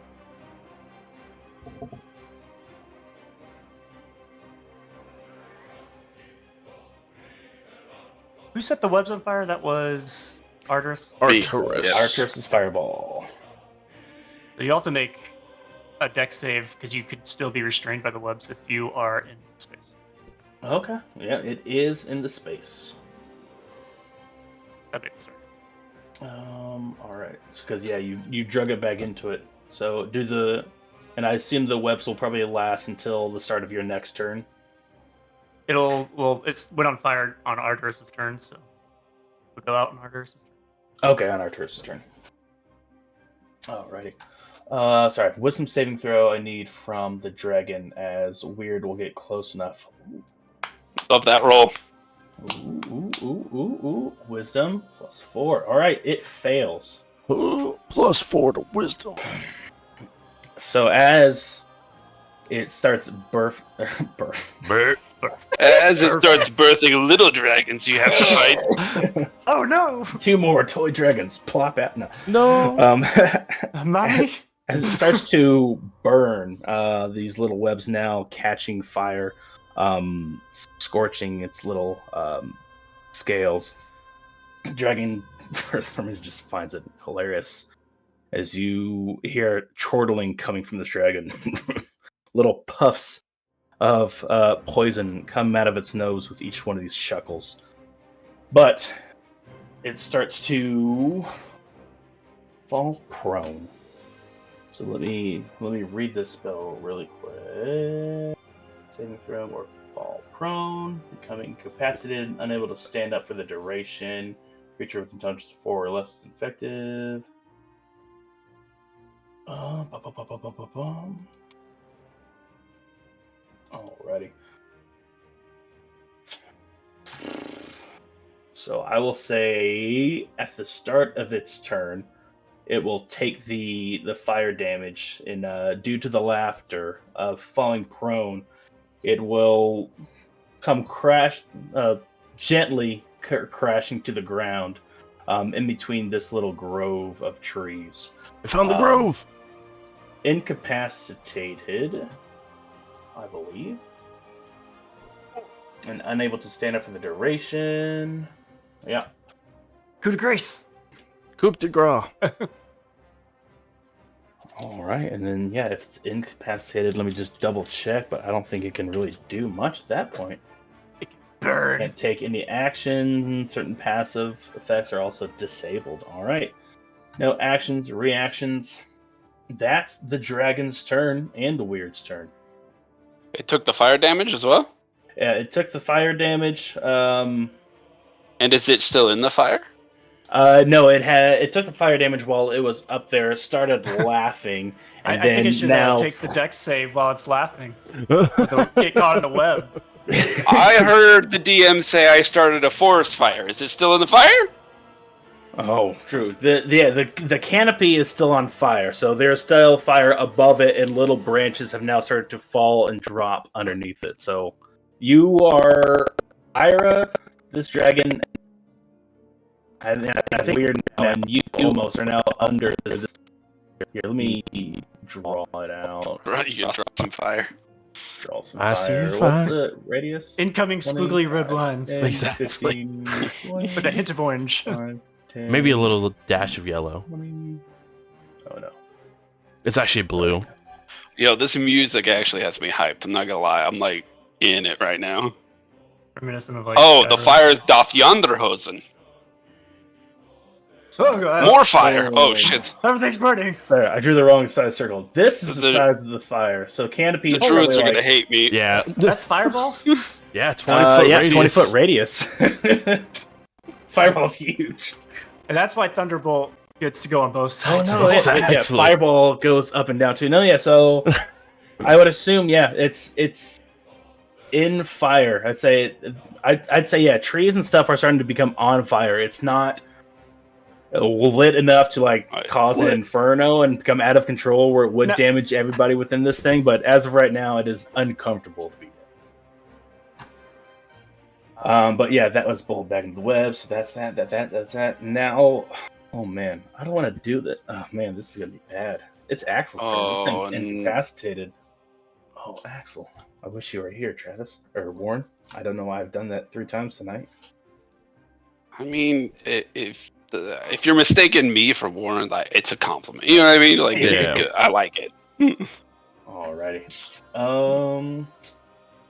Who set the webs on fire? That was Arteris. Arcturus. Yes. Arcturus' Fireball. So you have to make a dex save because you could still be restrained by the webs if you are in space. Okay. Yeah, it is in the space. That'd be the start. All right. Because yeah, you drug it back into it. So and I assume the webs will probably last until the start of your next turn. It's went on fire on Arteris' turn, so we'll go out on Arteris' turn. Okay, on Arcturus' turn. Alrighty. Sorry, wisdom saving throw I need from the dragon as Weird will get close enough. Love that roll. Ooh. Wisdom +4. Alright, it fails. +4 to wisdom. So as it starts As it starts birthing little dragons, you have to fight. Oh no, two more toy dragons plop out. No. mommy! As it starts to burn, these little webs now catching fire, scorching its little scales. Dragon, for some reason, just finds it hilarious as you hear chortling coming from this dragon. Little puffs of poison come out of its nose with each one of these chuckles. But it starts to fall prone. So let me read this spell really quick. Saving throw or fall prone, becoming incapacitated, unable to stand up for the duration. Creature with intelligence 4 or less is effective. Alrighty. So I will say at the start of its turn, it will take the fire damage, and due to the laughter of falling prone, it will come gently crashing to the ground in between this little grove of trees. I found the grove. incapacitated, I believe, and unable to stand up for the duration. Yeah. Coup de grace. Coup de grace. All right, and then yeah, if it's incapacitated, let me just double check. But I don't think it can really do much at that point. Burn. Can't take any action. Certain passive effects are also disabled. All right, no actions, reactions. That's the dragon's turn and the weird's turn. It took the fire damage as well? Yeah, it took the fire damage. And is it still in the fire? No, it took the fire damage while it was up there. It started laughing, and I think then it should now take the dex save while it's laughing. Don't get caught in the web. I heard the DM say I started a forest fire. Is it still in the fire? Oh, true. The canopy is still on fire, so there's still fire above it, and little branches have now started to fall and drop underneath it. So you are Ira, this dragon. I think we're now, and you almost are now under this. Here, let me draw it out. Right, you got some fire. Draw some I fire. see What's fire. the radius? Incoming 20, squiggly red lines 10, Exactly. 15, 20, with a hint of orange. 5, 10, Maybe a little dash of yellow. 20. Oh no. It's actually blue. Yo, this music actually has me hyped. I'm not gonna lie. I'm like in it right now. Reminiscent of like. Oh, the fire doth Yanderhosen. Oh god! More fire. Oh shit. Everything's burning. Sorry, I drew the wrong size circle. This is the The- size of the fire. So canopy The is druids probably are gonna like, hate me. Yeah. That's fireball. Yeah, 20-foot yeah, radius. 20-foot radius. Fireball's huge. And that's why Thunderbolt gets to go on both Oh sides. no! Yeah, Exactly. fireball goes up and down too. No, yeah. So I would assume, yeah, it's in fire. I'd say yeah. Trees and stuff are starting to become on fire. It's not lit enough to like Right, cause it's an lit. inferno and become out of control where it would No. damage everybody within this thing. But as of right now, it is uncomfortable to be. But yeah, that was pulled back into the web. So that's that. That's that. Now, oh man, I don't want to do that. Oh man, this is gonna be bad. It's Axel's turn. Oh, This thing's incapacitated. Oh, Axel, I wish you were here, Travis or Warren. I don't know why I've done that 3 times tonight. I mean, if you're mistaking me for Warren, like it's a compliment. You know what I mean? Like it's Yeah. good. I like it. Alrighty.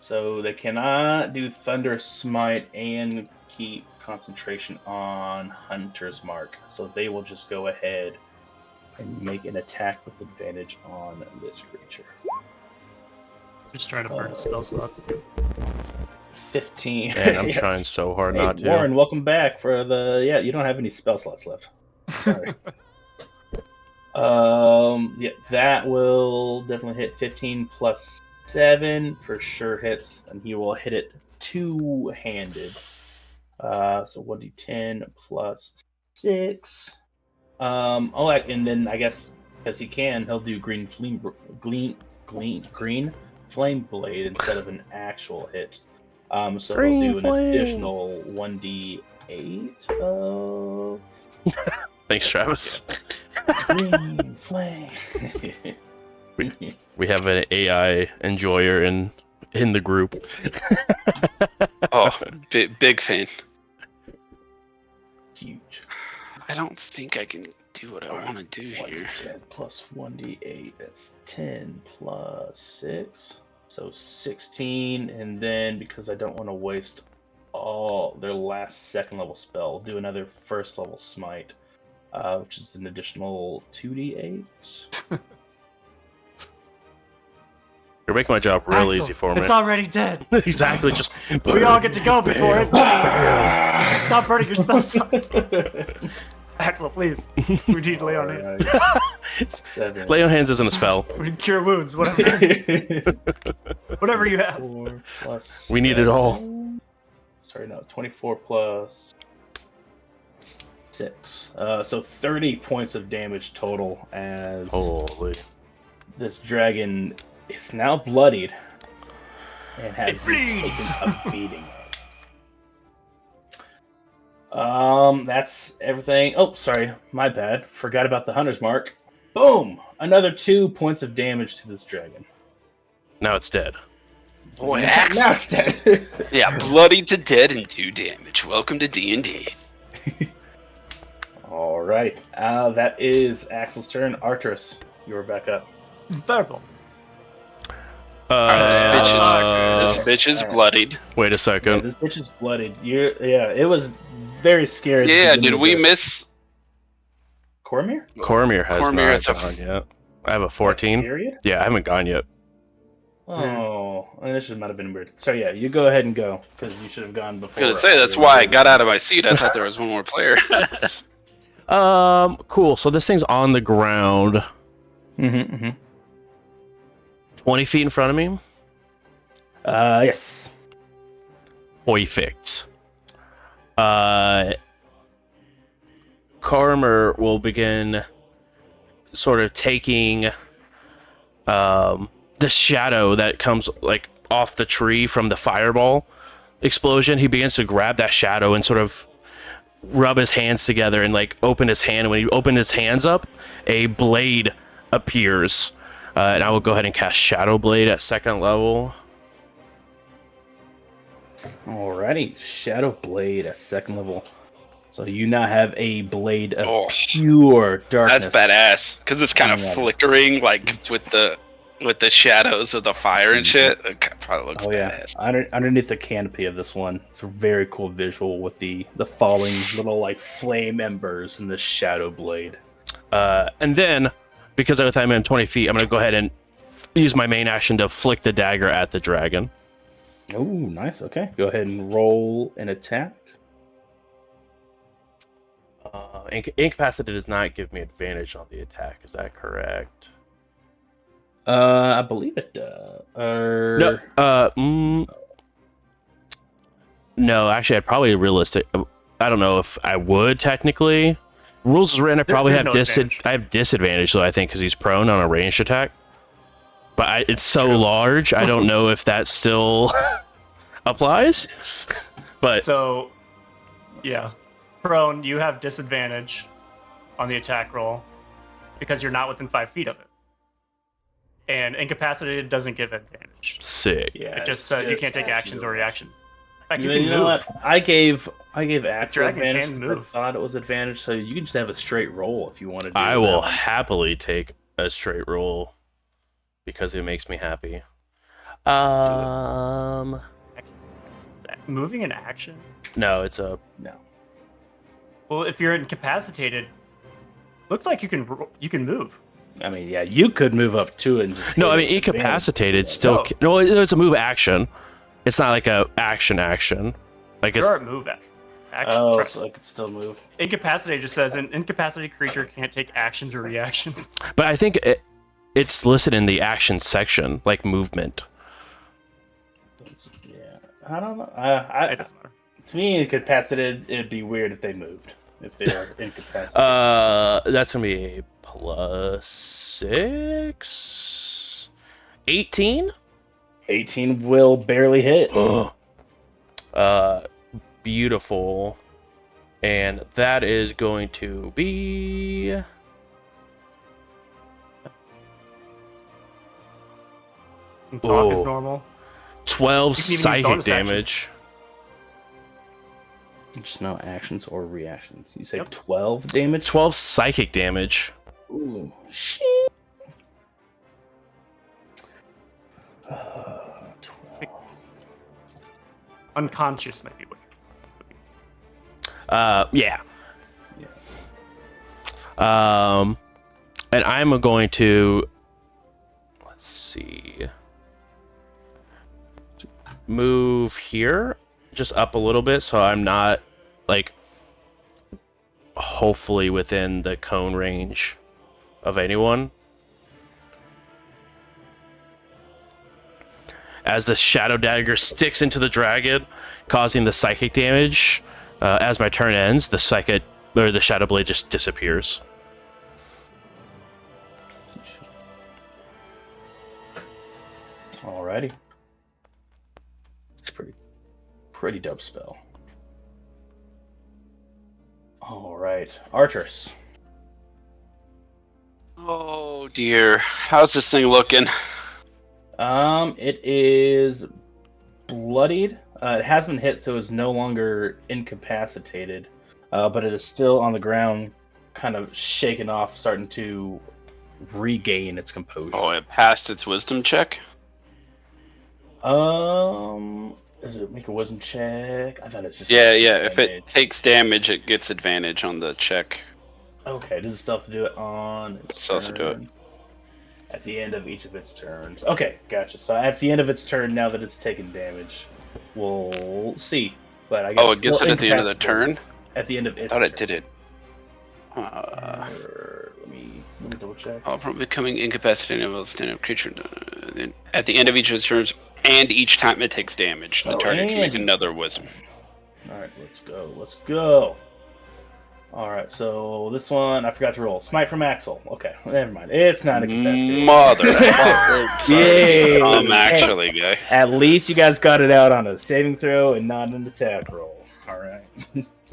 So they cannot do Thunder Smite and keep concentration on Hunter's Mark. So they will just go ahead and make an attack with advantage on this creature. Just trying to burn spell slots. 15. Man, I'm Yeah. trying so hard Hey, not to. Warren, welcome back for the. Yeah, you don't have any spell slots left. Sorry. Yeah, that will definitely hit 15 plus 7 for sure hits, and he will hit it 2-handed. So 1d10 plus 6. And then I guess because he can, he'll do green flame blade instead of an actual hit. So Green he'll do an flame. additional 1d8 of Thanks, Travis. green flame. We have an AI enjoyer in the group. Oh, big fan. Huge. I don't think I can do what I want to do here. 1d10 plus 1d8. That's 10 plus 6. So 16. And then because I don't want to waste all their last 2nd level spell, do another 1st level smite, which is an additional 2d8. You're making my job real Axel, easy for me. It's already dead. Exactly. Just We all get to go before it. Stop burning your spell slots. Axel, please. We need to lay on hands. Alright. 7. lay on hands isn't a spell. We can cure wounds. Whatever. Whatever you have. 4 plus We need it all. 7. Sorry, no. 24 plus 6. So 30 points of damage total as Holy. this dragon is now bloodied and has It bleeds. taken a beating. That's everything. Oh, sorry, my bad. Forgot about the Hunter's Mark. Boom! Another 2 points of damage to this dragon. Now it's dead. Boy, Now Axel. it's dead. Yeah, bloodied to dead and 2 damage. Welcome to D&D. All right. That is Axel's turn. Arturus, you're back up. Thunderbolt. This bitch is Alright. bloodied. Wait a Yeah, second. this bitch is bloodied. It was very scary. at the Yeah, beginning did of we this. miss? Cormier? Cormier has Cormier, not it's a gone yet. I have a 14. Period? Yeah, I haven't gone yet. Oh, this might have been weird. So yeah, you go ahead and go because you should have gone I before. was gonna say, that's why I got out of my seat. I thought there was one more player. Cool. So this thing's on the ground, Mm-hmm. 20 feet in front of me. Yes. Perfect. Carmer will begin sort of taking the shadow that comes like off the tree from the fireball explosion. He begins to grab that shadow and sort of rub his hands together and like open his hand. When he opened his hands up, a blade appears. And I will go ahead and cast Shadow Blade at 2nd level. Alrighty, Shadow Blade at 2nd level. So you now have a blade of Oh, pure darkness. That's badass. Because it's kind of Yeah. flickering, like with the shadows of the fire and shit. It probably looks Oh yeah, badass. underneath the canopy of this one, it's a very cool visual with the falling little like flame embers and the Shadow Blade. And then, because I am in 20 feet, I'm going to go ahead and use my main action to flick the dagger at the dragon. Oh, nice. Okay, go ahead and roll an attack. Incapacitated does not give me advantage on the attack. Is that correct? I believe it does. No, actually, I'd probably realistic. I don't know if I would technically. Rules is written. I probably there's have no advantage. I have disadvantage, though, I think, because he's prone on a ranged attack. But it's so True. large, I don't know if that still applies. But So, yeah. Prone, you have disadvantage on the attack roll because you're not within 5 feet of it. And incapacitated doesn't give advantage. sick. Yeah, It just says you can't take actions or reactions. In fact, you You can know move. what? I gave Axel Dragon advantage. can 'cause I move. thought it was advantage, so you can just have a straight roll if you want to. Do I will that. happily take a straight roll because it makes me happy. Is that moving an action? No, it's a No. Well, if you're incapacitated, looks like you can move. I mean, yeah, you could move up to it. And just no. give I mean, it advantage. incapacitated still. No. No, it's a move action. It's not like a action. Like it's There are move action. Oh, Correct. so I could still move. Incapacitated just says an incapacitated creature can't take actions or reactions. But I think it's listed in the action section, like movement. Yeah, I don't know. It doesn't matter. To me, incapacitated, it'd be weird if they moved. If they're incapacitated. That's gonna be a +6, 18. 18 will barely hit. Beautiful, and that is going to be And talk is Oh. normal. 12 You can even use psychic bonus actions. damage. Just no actions or reactions. You say Yep. 12 damage? 12 psychic damage. Ooh, shit. 12. Unconscious might be what. Yeah. And I'm going to, let's see, move here, just up a little bit, so I'm not, like, hopefully within the cone range of anyone. As the shadow dagger sticks into the dragon, causing the psychic damage. As my turn ends, the shadow blade just disappears. Alrighty. It's pretty dope spell. Alright. Arturus. Oh dear. How's this thing looking? It is bloodied. It has been hit, so it's no longer incapacitated. But it is still on the ground, kind of shaken off, starting to regain its composure. Oh, it passed its wisdom check? Does it make a wisdom check? I thought it's just Yeah. If it damage. takes damage, it gets advantage on the check. Okay, does it still have to do it on its It's also do it. turn? At the end of each of its turns. Okay, gotcha. So at the end of its turn, now that it's taken damage, we'll see. But I guess Oh, it gets still it at the end of the incapacitated turn? At the end of I its thought turn. it did it. Let me double check. Upon becoming incapacitated, will stand up creature. At the end of each of its turns, and each time it takes damage, the target can make and- another wisdom. All right, let's go. Let's go. All right, so this one I forgot to roll. Smite from Axel. Okay, never mind. It's not incapacitated. Motherfucker. Yay. Actually, guy. At least you guys got it out on a saving throw and not an attack roll. All right.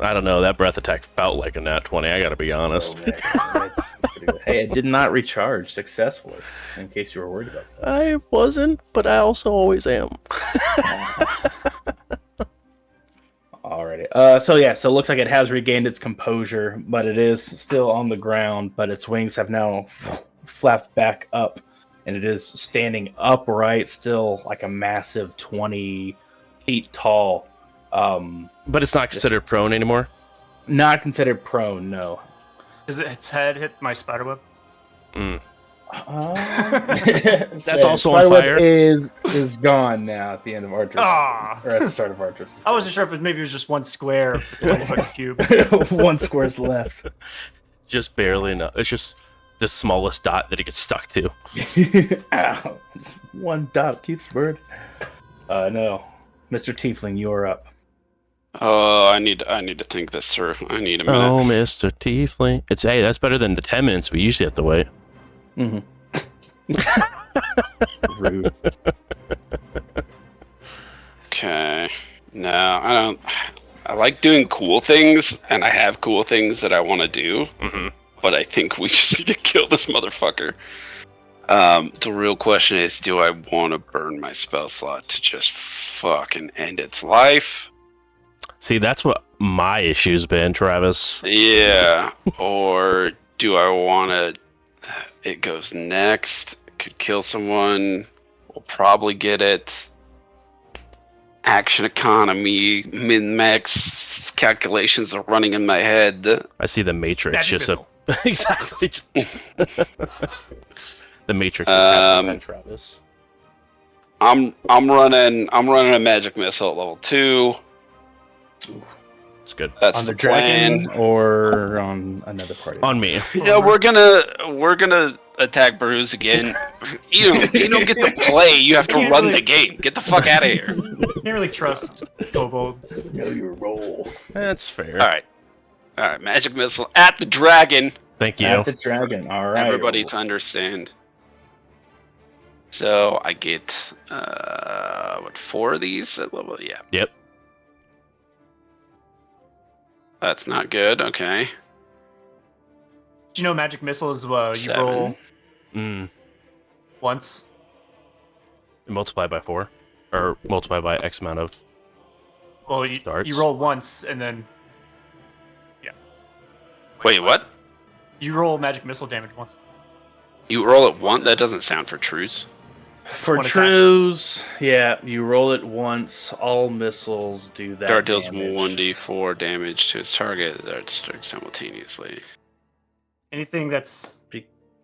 I don't know. That breath attack felt like a nat 20. I gotta be honest. Oh, man, that's pretty good. Hey, it did not recharge successfully. In case you were worried about that. I wasn't, but I also always am. Alrighty. So it looks like it has regained its composure, but it is still on the ground. But its wings have now flapped back up, and it is standing upright, still like a massive 20 feet tall. But it's not considered prone anymore. Not considered prone, no. Does its head hit my spiderweb? That's also on fire. Is gone now at the end of Archer's, Ah. or at the start of Archer's. I wasn't sure if maybe it was just one square of the 20-foot cube. One square's left. Just barely enough. It's just the smallest dot that it gets stuck to. Ow. Just one dot keeps bird. No. Mr. Tiefling, you are up. Oh, I need to think this through. I need a minute. Oh, Mr. Tiefling. Hey, that's better than the 10 minutes we usually have to wait. Mm-hmm. Rude. Okay. No, I don't. I like doing cool things, and I have cool things that I want to do. Mm-hmm. But I think we just need to kill this motherfucker. The real question is, do I want to burn my spell slot to just fucking end its life? See, that's what my issue's been, Travis. Yeah. Or do I want to... It goes next. Could kill someone. We'll probably get it. Action economy. Min-max calculations are running in my head. I see the Matrix Magic just missile. exactly. Just the Matrix is happening, Travis. I'm running a magic missile at level 2. It's good. That's On the plan. dragon or on another party? On me. Yeah, we're gonna attack Bruce again. You don't get to play. You have to Can't run really- the game. Get the fuck out of here. Can't really trust kobolds. Know your role. That's fair. All right. Magic missile at the dragon. Thank you. At the dragon. All right. Everybody to understand. So I get 4 of these at level. Yeah, Yep. that's not good. Okay. Do you know magic missile is you 7. roll Mm. once? Multiply by 4. Or multiply by X amount of. Well, you Darts. roll once and then Wait, what? you roll magic missile damage once. You roll it once? That doesn't sound for truce. For One attack. trues, yeah, you roll it once. All missiles do that. Dart deals damage. 1d4 damage to its target. That's struck simultaneously. Anything that's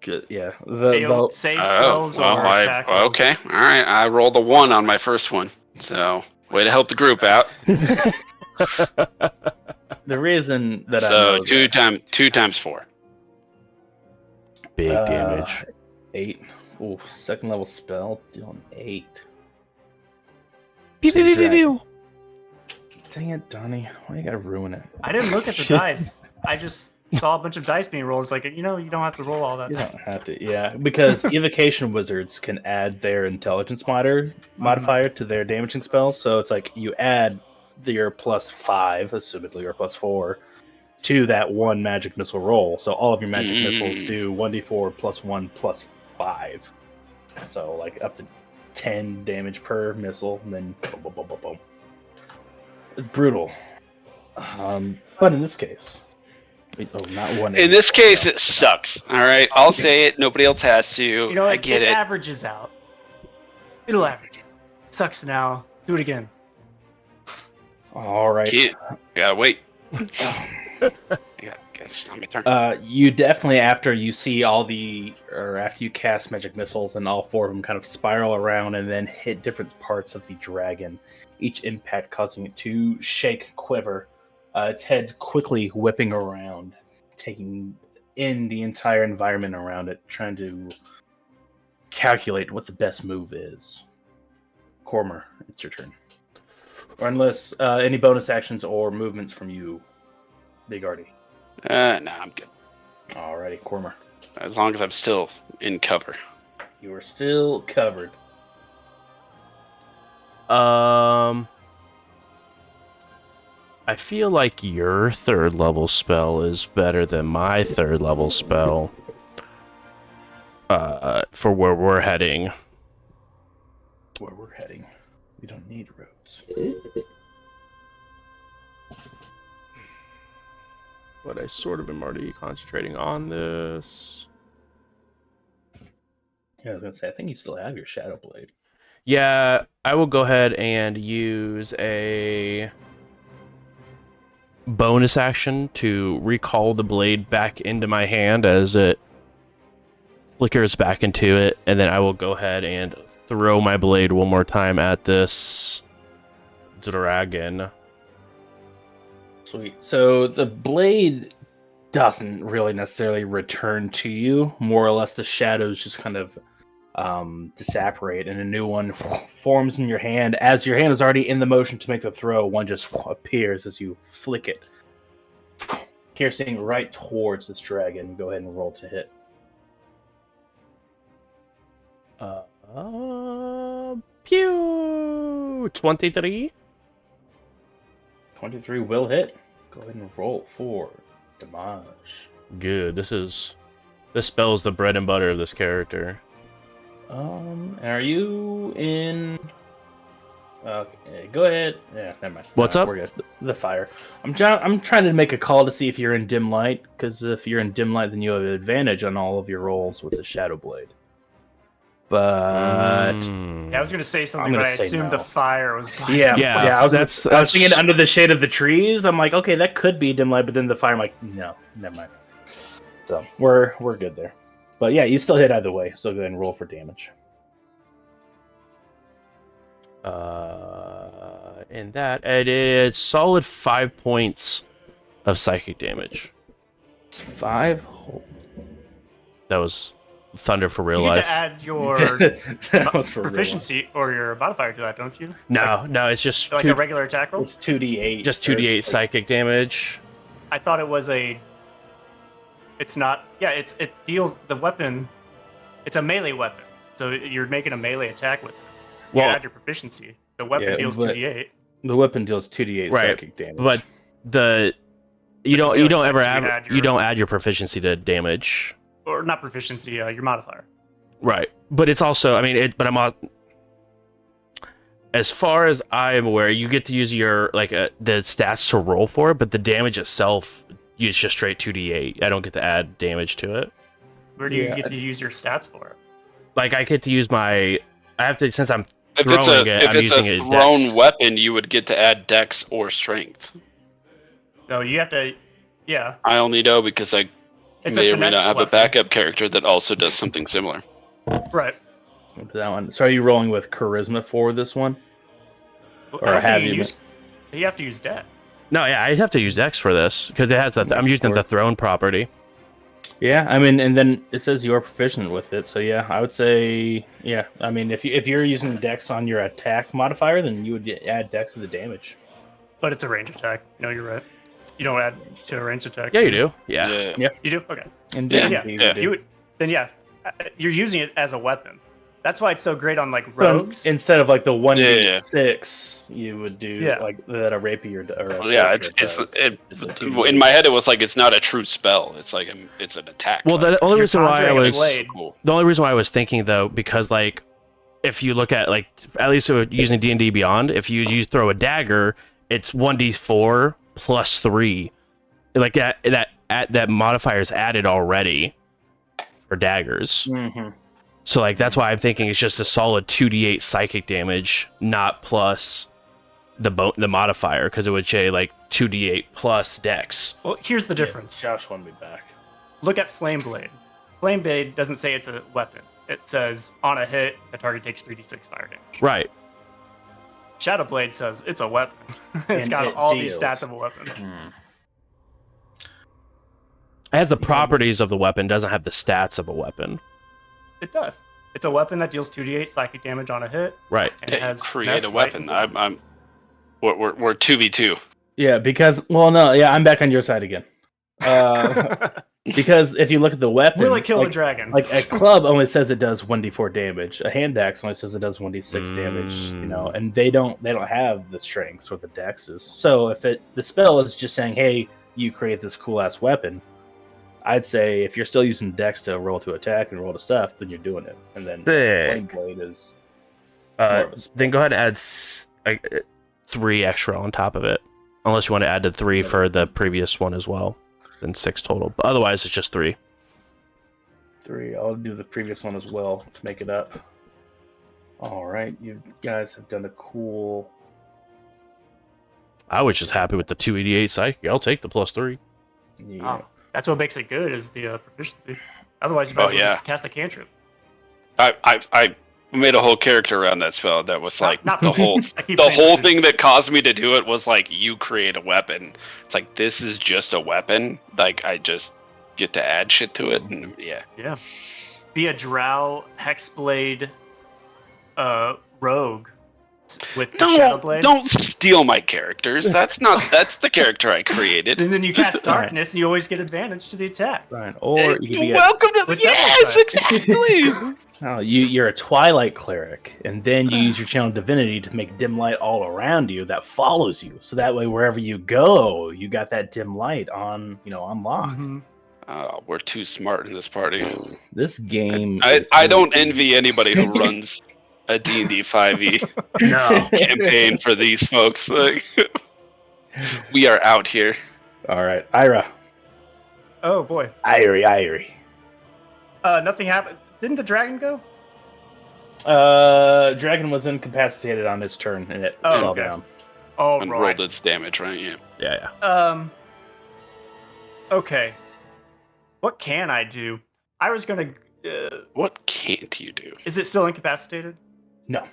Good, yeah. save Oh, spells well, or attack. rolls. okay. All right. I rolled a 1 on my first one. So, way to help the group out. The reason that I So, know 2 times 4. Big that, damage. 8. Ooh, second level spell dealing 8. Pew, pew, pew, pew, pew. Dang it, Donnie! Why you gotta ruin it? I didn't look at the dice. I just saw a bunch of dice being rolled. It's like, you don't have to roll all that. You don't have to, yeah, because evocation wizards can add their intelligence modifier to their damaging spells. So it's like you add your +5, assumedly, or +4, to that one magic missile roll. So all of your magic missiles do 1d4 plus 1 plus 5. So like up to 10 damage per missile, and then boom, boom, boom, boom, boom. It's brutal. But in this case, not one. In this case, it sucks. All right, I'll say it. Nobody else has to. You know, I get it. averages out. It'll average. Sucks now. Do it again. All right. Can't. Gotta wait. It's not my turn. You definitely, after you see after you cast magic missiles and all 4 of them kind of spiral around and then hit different parts of the dragon, each impact causing it to shake, quiver, its head quickly whipping around, taking in the entire environment around it, trying to calculate what the best move is. Cormer, it's your turn. Or unless any bonus actions or movements from you, Big Artie. Nah, I'm good. Alrighty, Cormer. As long as I'm still in cover. You are still covered. I feel like your 3rd level spell is better than my 3rd level spell. For where we're heading. Where we're heading. We don't need roads. But I sort of am already concentrating on this. Yeah, I was gonna say, I think you still have your Shadow Blade. Yeah, I will go ahead and use a bonus action to recall the blade back into my hand as it flickers back into it, and then I will go ahead and throw my blade one more time at this dragon. Sweet. So the blade doesn't really necessarily return to you. More or less, the shadows just kind of disapparate, and a new one forms in your hand. As your hand is already in the motion to make the throw, one just appears as you flick it, piercing right towards this dragon. Go ahead and roll to hit. Pew! 23? 23 will hit. Go ahead and roll for damage. Good. This spell's the bread and butter of this character. Are you in? Okay, go ahead. Yeah, never mind. What's up? We're good. The fire. I'm trying to make a call to see if you're in dim light, because if you're in dim light, then you have an advantage on all of your rolls with the Shadow Blade. But Yeah, I was gonna say something, gonna but I say assumed no. the fire was. yeah. I was that's thinking under the shade of the trees. I'm like, okay, that could be dim light, but then the fire. I'm like, no, never mind. So we're good there. But yeah, you still hit either way. So go ahead and roll for damage. In that, it is solid 5 points of psychic damage. 5. That was thunder for real You get life. to add your That was for real. proficiency or your modifier to that, don't you? No, it's just Like a regular attack roll. It's 2d8. just 2d8 psychic damage. I thought it was a. It's not. Yeah, it deals the weapon. It's a melee weapon, so you're making a melee attack with it. You Well, add your proficiency. The weapon Yeah, deals but- 2d8. The weapon deals 2d8 Right, psychic damage. but you don't melee ever attack, so add you add add your proficiency to damage. Or not proficiency, your modifier. Right, but it's also, I mean, but I'm as far as I am aware, you get to use your the stats to roll for it, but the damage itself, it's just straight 2d8. I don't get to add damage to it. Where do you Yeah. get to use your stats for it? Like I get to use I have to, since I'm If throwing it, I'm it's using a it thrown dex. weapon, you would get to add dex or strength. No, you have to. Yeah, I only know because I it's may a or may finesse not have a weapon. backup character that also does something similar. Right. that one. So are you rolling with charisma for this one? Or I don't have think you you have to use dex. No, yeah, I have to use dex for this because it has that. I'm using the throne property. Yeah, I mean, and then it says you're proficient with it. So yeah, I would say yeah. I mean, if you're using dex on your attack modifier, then you would add dex to the damage. But it's a range attack. No, you're right. You don't add to a range attack. Yeah, you do. Yeah. You do? Okay. And Yeah, then yeah. You would, then yeah, you're using it as a weapon. That's why it's so great on like So rogues. instead of like the 1d6, Yeah. you would do Yeah. like that a rapier or a Yeah, sorcerer it's does. It's a 2d8. in my head it was like it's not a true spell. It's like it's an attack. Well, like, the only You're reason why I conjuring a was blade. cool. the only reason why I was thinking though, because like if you look at like at least using D&D Beyond, if you throw a dagger, it's 1d4 plus 3. Like that modifier is added already for daggers. Mhm. So like that's why I'm thinking it's just a solid 2d8 psychic damage, not plus the modifier, because it would say like 2d8 plus dex. Well, here's the difference. Josh won't be back. Look at Flame Blade. Flame Blade doesn't say it's a weapon. It says on a hit, the target takes 3d6 fire damage. Right. Shadow Blade says it's a weapon. It's And got it all these deals. stats of a weapon. It has the properties of the weapon, doesn't have the stats of a weapon. It does. It's a weapon that deals 2d8 psychic damage on a hit. Right. And it Yeah, has create finesse, a light, weapon. and- We're 2v2. Yeah, because I'm back on your side again. Because if you look at the weapons, Will it kill like, the dragon? like a club only says it does 1d4 damage. A hand axe only says it does 1d6 damage. You know, and they don't have the strengths or the dexes. So if the spell is just saying, hey, you create this cool ass weapon, I'd say if you're still using dex to roll to attack and roll to stuff, then you're doing it. And then Flame Sick. Blade is more of a spell. Then go ahead and add 3 extra on top of it, unless you want to add the 3 for the previous one as well. Then 6 total. But otherwise, it's just 3. 3. I'll do the previous one as well to make it up. All right, you guys have done a cool. I was just happy with the 288 psychic. I'll take the plus 3. Yeah. Oh, that's what makes it good is the proficiency. Otherwise, you might as well just cast a cantrip. I made a whole character around that spell that was like Not the whole I keep the saying whole proficiency. thing that caused me to do it was like you create a weapon. It's like this is just a weapon. Like I just get to add shit to it, and yeah. Yeah. Be a drow hexblade rogue with the shadow blade. Don't steal my characters. That's the character I created. And then you cast darkness and you always get advantage to the attack. Fine. Or you could be Welcome to the With yes, double exactly. you're a Twilight cleric, and then you use your channel divinity to make dim light all around you that follows you. So that way, wherever you go, you got that dim light on lock. Mhm. We're too smart in this party. This game. I don't envy anybody who runs a D&D 5e No. campaign for these folks. Like, we are out here. All right, Ira. Oh boy. Irie. Nothing happened. Didn't the dragon go? Dragon was incapacitated on its turn, and it Oh, fell okay. down. Oh, And right. rolled its damage, right? Yeah. Yeah. Okay. What can I do? I was gonna. What can't you do? Is it still incapacitated? No.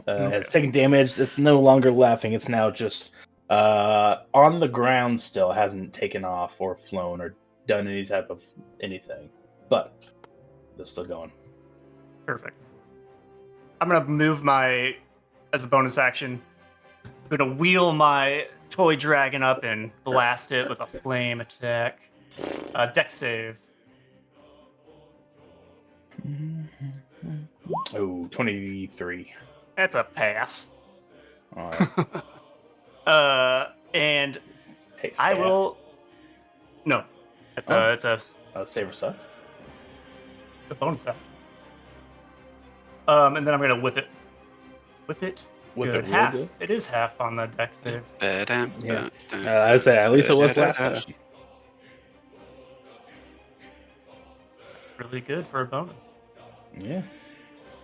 Okay. It's taking damage. It's no longer laughing. It's now just on the ground still. Hasn't taken off or flown or done any type of anything. But it's still going. Perfect. I'm gonna move as a bonus action. I'm gonna wheel my toy dragon up and blast it with a flame attack. Dex save. Oh, 23. That's a pass. All right. And Take I staff. will. No, it's a Save or suck. bonus action. And then I'm gonna whip it. Whip it. Whip Good. it real Half. good. It is half on the dex save. Yeah. I would say at least it was last session. Really good for a bonus. Yeah.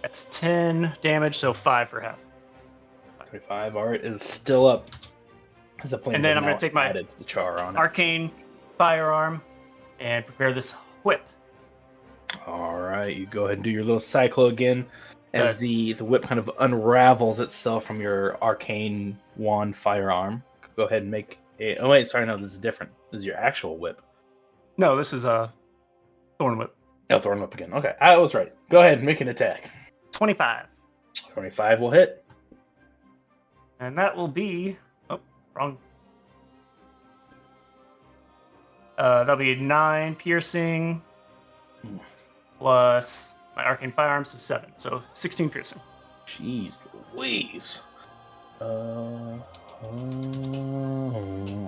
That's 10 damage, so 5 for half. 25. Art is still up. As the flames And then have I'm gonna now take my added the char on it. Arcane firearm and prepare this whip. All right, you go ahead and do your little cyclo again as Okay. the whip kind of unravels itself from your arcane wand firearm. Go ahead and make a. Oh wait, sorry, no, this is different. This is your actual whip. No, this is a thorn whip. Oh, thorn whip again. Okay, I was right. Go ahead and make an attack. 25. 25 will hit. And that will be. Oh, wrong. That'll be 9 piercing plus my arcane firearms is 7, so 16 piercing. Jeez Louise.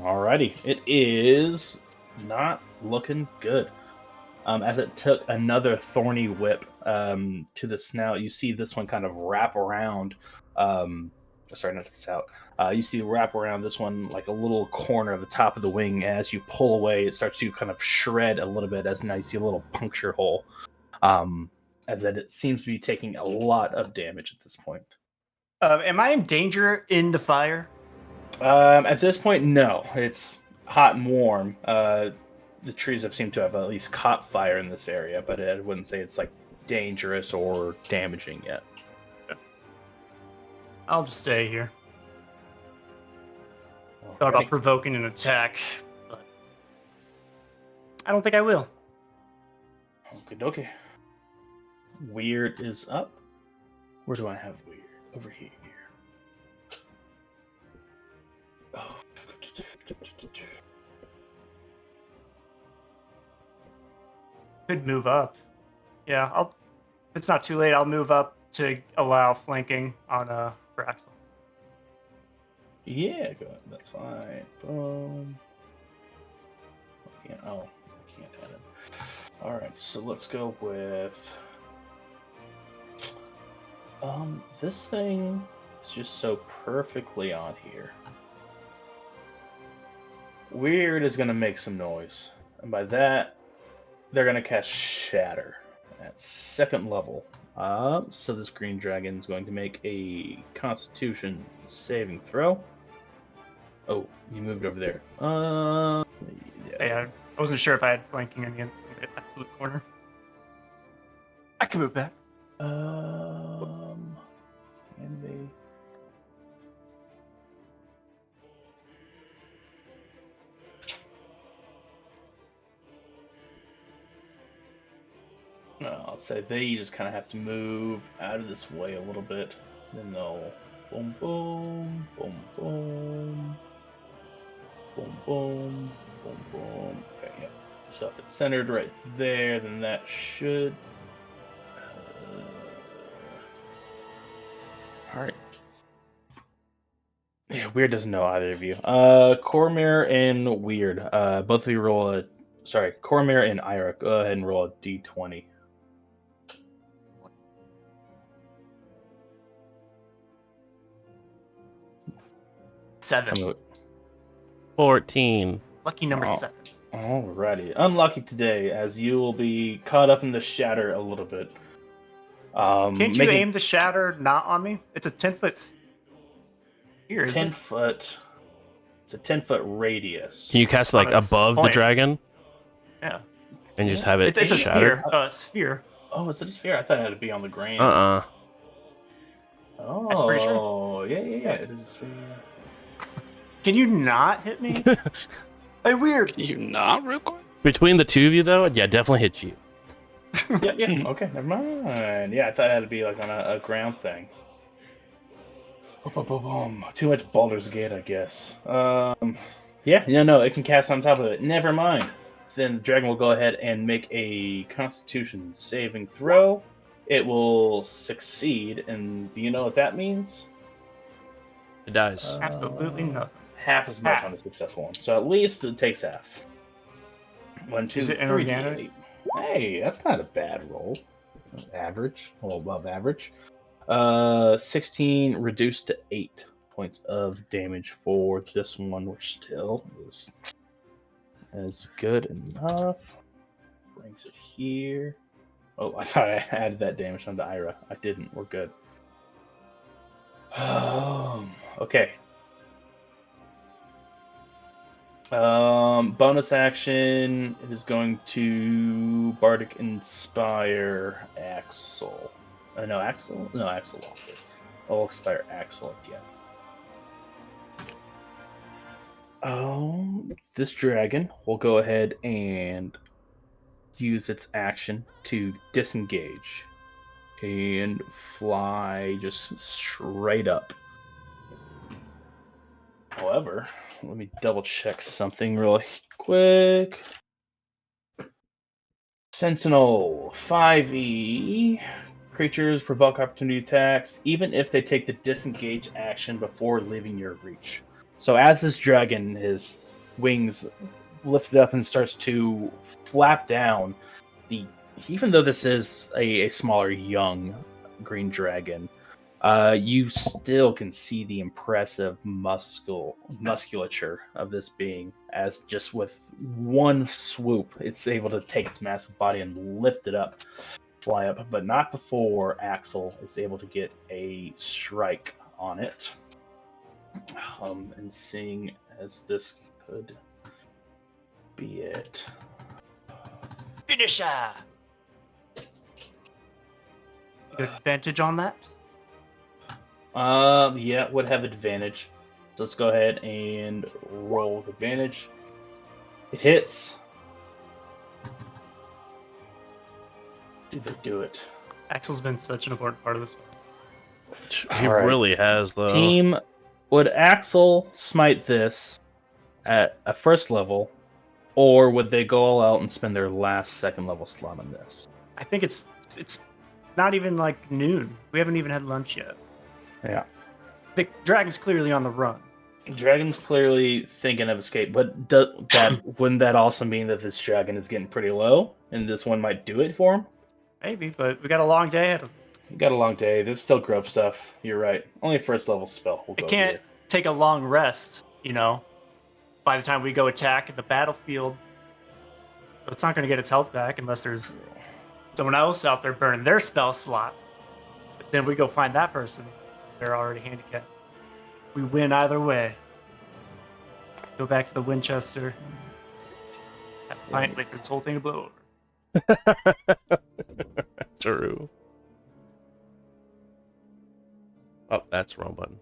Alrighty. It is not looking good. As it took another thorny whip to the snout, you see this one kind of wrap around. Sorry, not the snout. You see wrap around this one like a little corner of the top of the wing. As you pull away, it starts to kind of shred a little bit. As now you see a little puncture hole. As that it seems to be taking a lot of damage at this point. Am I in danger in the fire? At this point, no. It's hot and warm. The trees have seemed to have at least caught fire in this area, but I wouldn't say it's like dangerous or damaging yet. I'll just stay here. Thought about provoking an attack, but I don't think I will. Okay. Weird is up. Where do I have Weird? Over here. Oh. Could move up. Yeah, if it's not too late, I'll move up to allow flanking on for Axel. Yeah, go ahead. That's fine. Boom. I can't have it. Alright, so let's go with this thing is just so perfectly on here. Weird is gonna make some noise. And by that, they're gonna cast Shatter at 2nd level. So this green dragon is going to make a Constitution saving throw. Oh, you moved over there. Yeah, I wasn't sure if I had flanking in the absolute corner. I can move back. Can they? No, I'll say they just kind of have to move out of this way a little bit. Then they'll boom, boom, boom, boom, boom, boom, boom, boom. Okay, yeah. So if it's centered right there, then that should. All right. Yeah, Weird doesn't know either of you. Cormir and Weird. Both of you roll a. Sorry, Cormir and Ira. Go ahead and roll a d20. Seven. 14. Lucky number Oh. 7. Alrighty. Unlucky today, as you will be caught up in the shatter a little bit. Can't you aim the shatter not on me? It's a 10-foot sphere, isn't 10 it? foot. It's a 10-foot radius. Can you cast it like On its above the point. dragon Yeah. and just have it It's a shatter? sphere. Oh, is it a sphere? I thought it had to be on the ground. I'm pretty Oh, yeah. It is a sphere. Can you not hit me? Hey, Weird. Can you not, real quick? Between the two of you, though, yeah, definitely hit you. Yeah. Okay, never mind. Yeah, I thought it had to be like on a ground thing. Boom, boom, boom. Too much Baldur's Gate, I guess. Yeah, no, it can cast on top of it. Never mind. Then the dragon will go ahead and make a Constitution saving throw. It will succeed, and do you know what that means? It dies. Absolutely nothing. Half as much Half. on a successful one. So at least it takes half. 1, 2, Is it 3, inorganic? 8. Hey, that's not a bad roll. Average, a little above average. 16 reduced to 8 points of damage for this one, which still is good enough. Brings it here. Oh, I thought I added that damage onto Ira. I didn't. We're good. Okay. Bonus action. It is going to Bardic Inspire Axel. No, Axel. No, Axel lost it. I'll inspire Axel again. This dragon will go ahead and use its action to disengage and fly just straight up. However, let me double check something really quick. Sentinel 5e. Creatures provoke opportunity attacks, even if they take the disengage action before leaving your reach. So as this dragon, his wings lifted up and starts to flap down, even though this is a smaller young green dragon, you still can see the impressive musculature of this being, as just with one swoop, it's able to take its massive body and lift it up, fly up, but not before Axel is able to get a strike on it. And seeing as this could be it. Finisher! Good advantage on that? Yeah, would have advantage. So let's go ahead and roll with advantage. It hits. Do they do it? Axel's been such an important part of this. He All right. really has, though. Team, would Axel smite this at a first level, or would they go all out and spend their last second level slot on this? I think it's not even like noon. We haven't even had lunch yet. Yeah. The dragon's clearly on the run. Dragon's clearly thinking of escape, but wouldn't that also mean that this dragon is getting pretty low, and this one might do it for him? Maybe, but we got a long day ahead of us. You got a long day. There's still growth stuff. You're right. Only a first level spell. Will It go can't here. take a long rest, you know, by the time we go attack the battlefield. So it's not going to get its health back unless there's someone else out there burning their spell slots. But then we go find that person. They're already handicapped. We win either way. Go back to the Winchester. Have a pint, wait for this whole thing to blow over. True. Oh, that's the wrong button.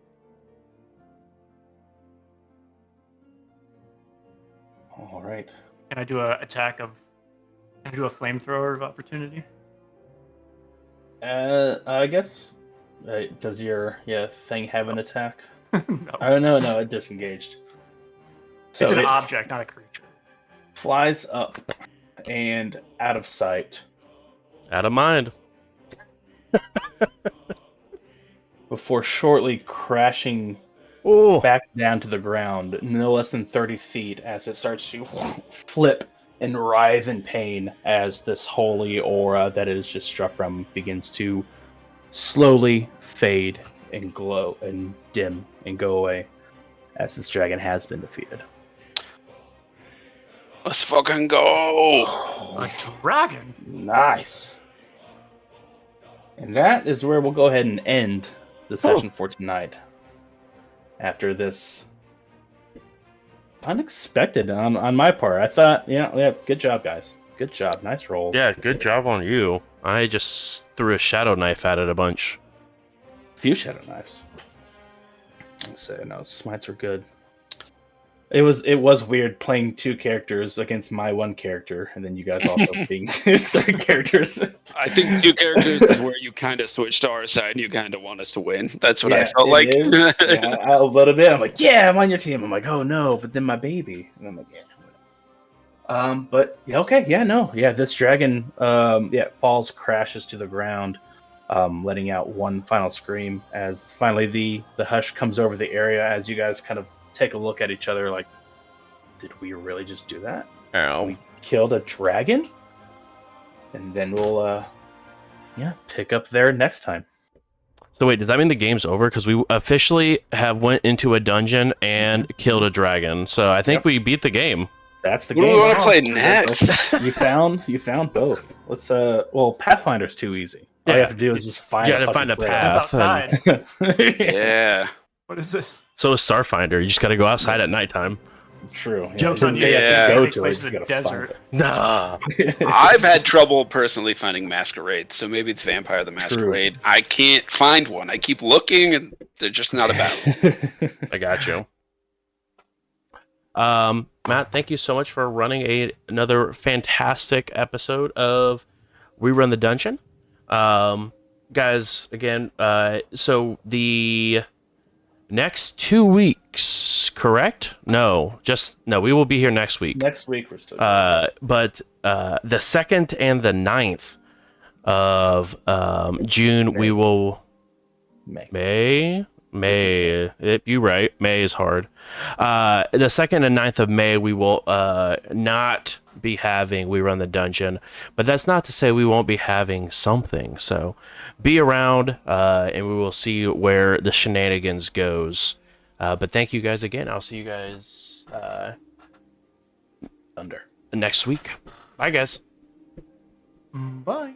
All right. Can I do a attack of... Can I do a flamethrower of opportunity? I guess. Does your thing have an attack? No. Oh no, it disengaged. So It's an it object, not a creature. flies up and out of sight Out of mind. before shortly crashing Oh, back down to the ground, no less than 30 feet, as it starts to flip and writhe in pain as this holy aura that it is just struck from begins to slowly fade and glow and dim and go away, as this dragon has been defeated. Let's fucking go. A dragon? Nice. And that is where we'll go ahead and end the session for tonight. After this unexpected on my part. I thought, yeah, good job, guys. Good job. Nice rolls. yeah, good job on you. I just threw a shadow knife at it a bunch. Few shadow knives. Let's say no, smites were good. It was weird playing two characters against my one character, and then you guys also being three characters. I think two characters is where you kind of switch to our side and you kind of want us to win. That's what I felt it like. is. Yeah, a little bit. I'm like, yeah, I'm on your team. I'm like, oh no, but then my baby. And I'm like, yeah. But yeah, okay, yeah, no, yeah. This dragon, falls, crashes to the ground, letting out one final scream as finally the hush comes over the area as you guys kind of take a look at each other like, did we really just do that? Ow. We killed a dragon? And then we'll pick up there next time. So wait, does that mean the game's over? Because we officially have went into a dungeon and killed a dragon. So I think Yep. we beat the game. That's the What do game. we want to play next? You found both. Let's Pathfinder's too easy. All you Yeah, have to do is just find you gotta find a fucking path. Step outside. Yeah. What is this? So is Starfinder. You just got to go outside at nighttime. True. Joke's it on doesn't you. say Yeah. have to go Takes to it, place you in just the gotta find desert. Nah. it. I've had trouble personally finding Masquerade, so maybe it's Vampire the Masquerade. I can't find one. I keep looking, and they're just not about. I got you. Matt, thank you so much for running another fantastic episode of We Run the Dungeon. Guys, again, so the next 2 weeks, correct? No, we will be here next week. Next week we're still. But the 2nd and the 9th of June, we will. May. You're right. May is hard. The 2nd and 9th of May, we will not be having We Run the Dungeon, but that's not to say we won't be having something. So be around, and we will see where the shenanigans goes. But thank you guys again. I'll see you guys next week. Bye, guys. Bye.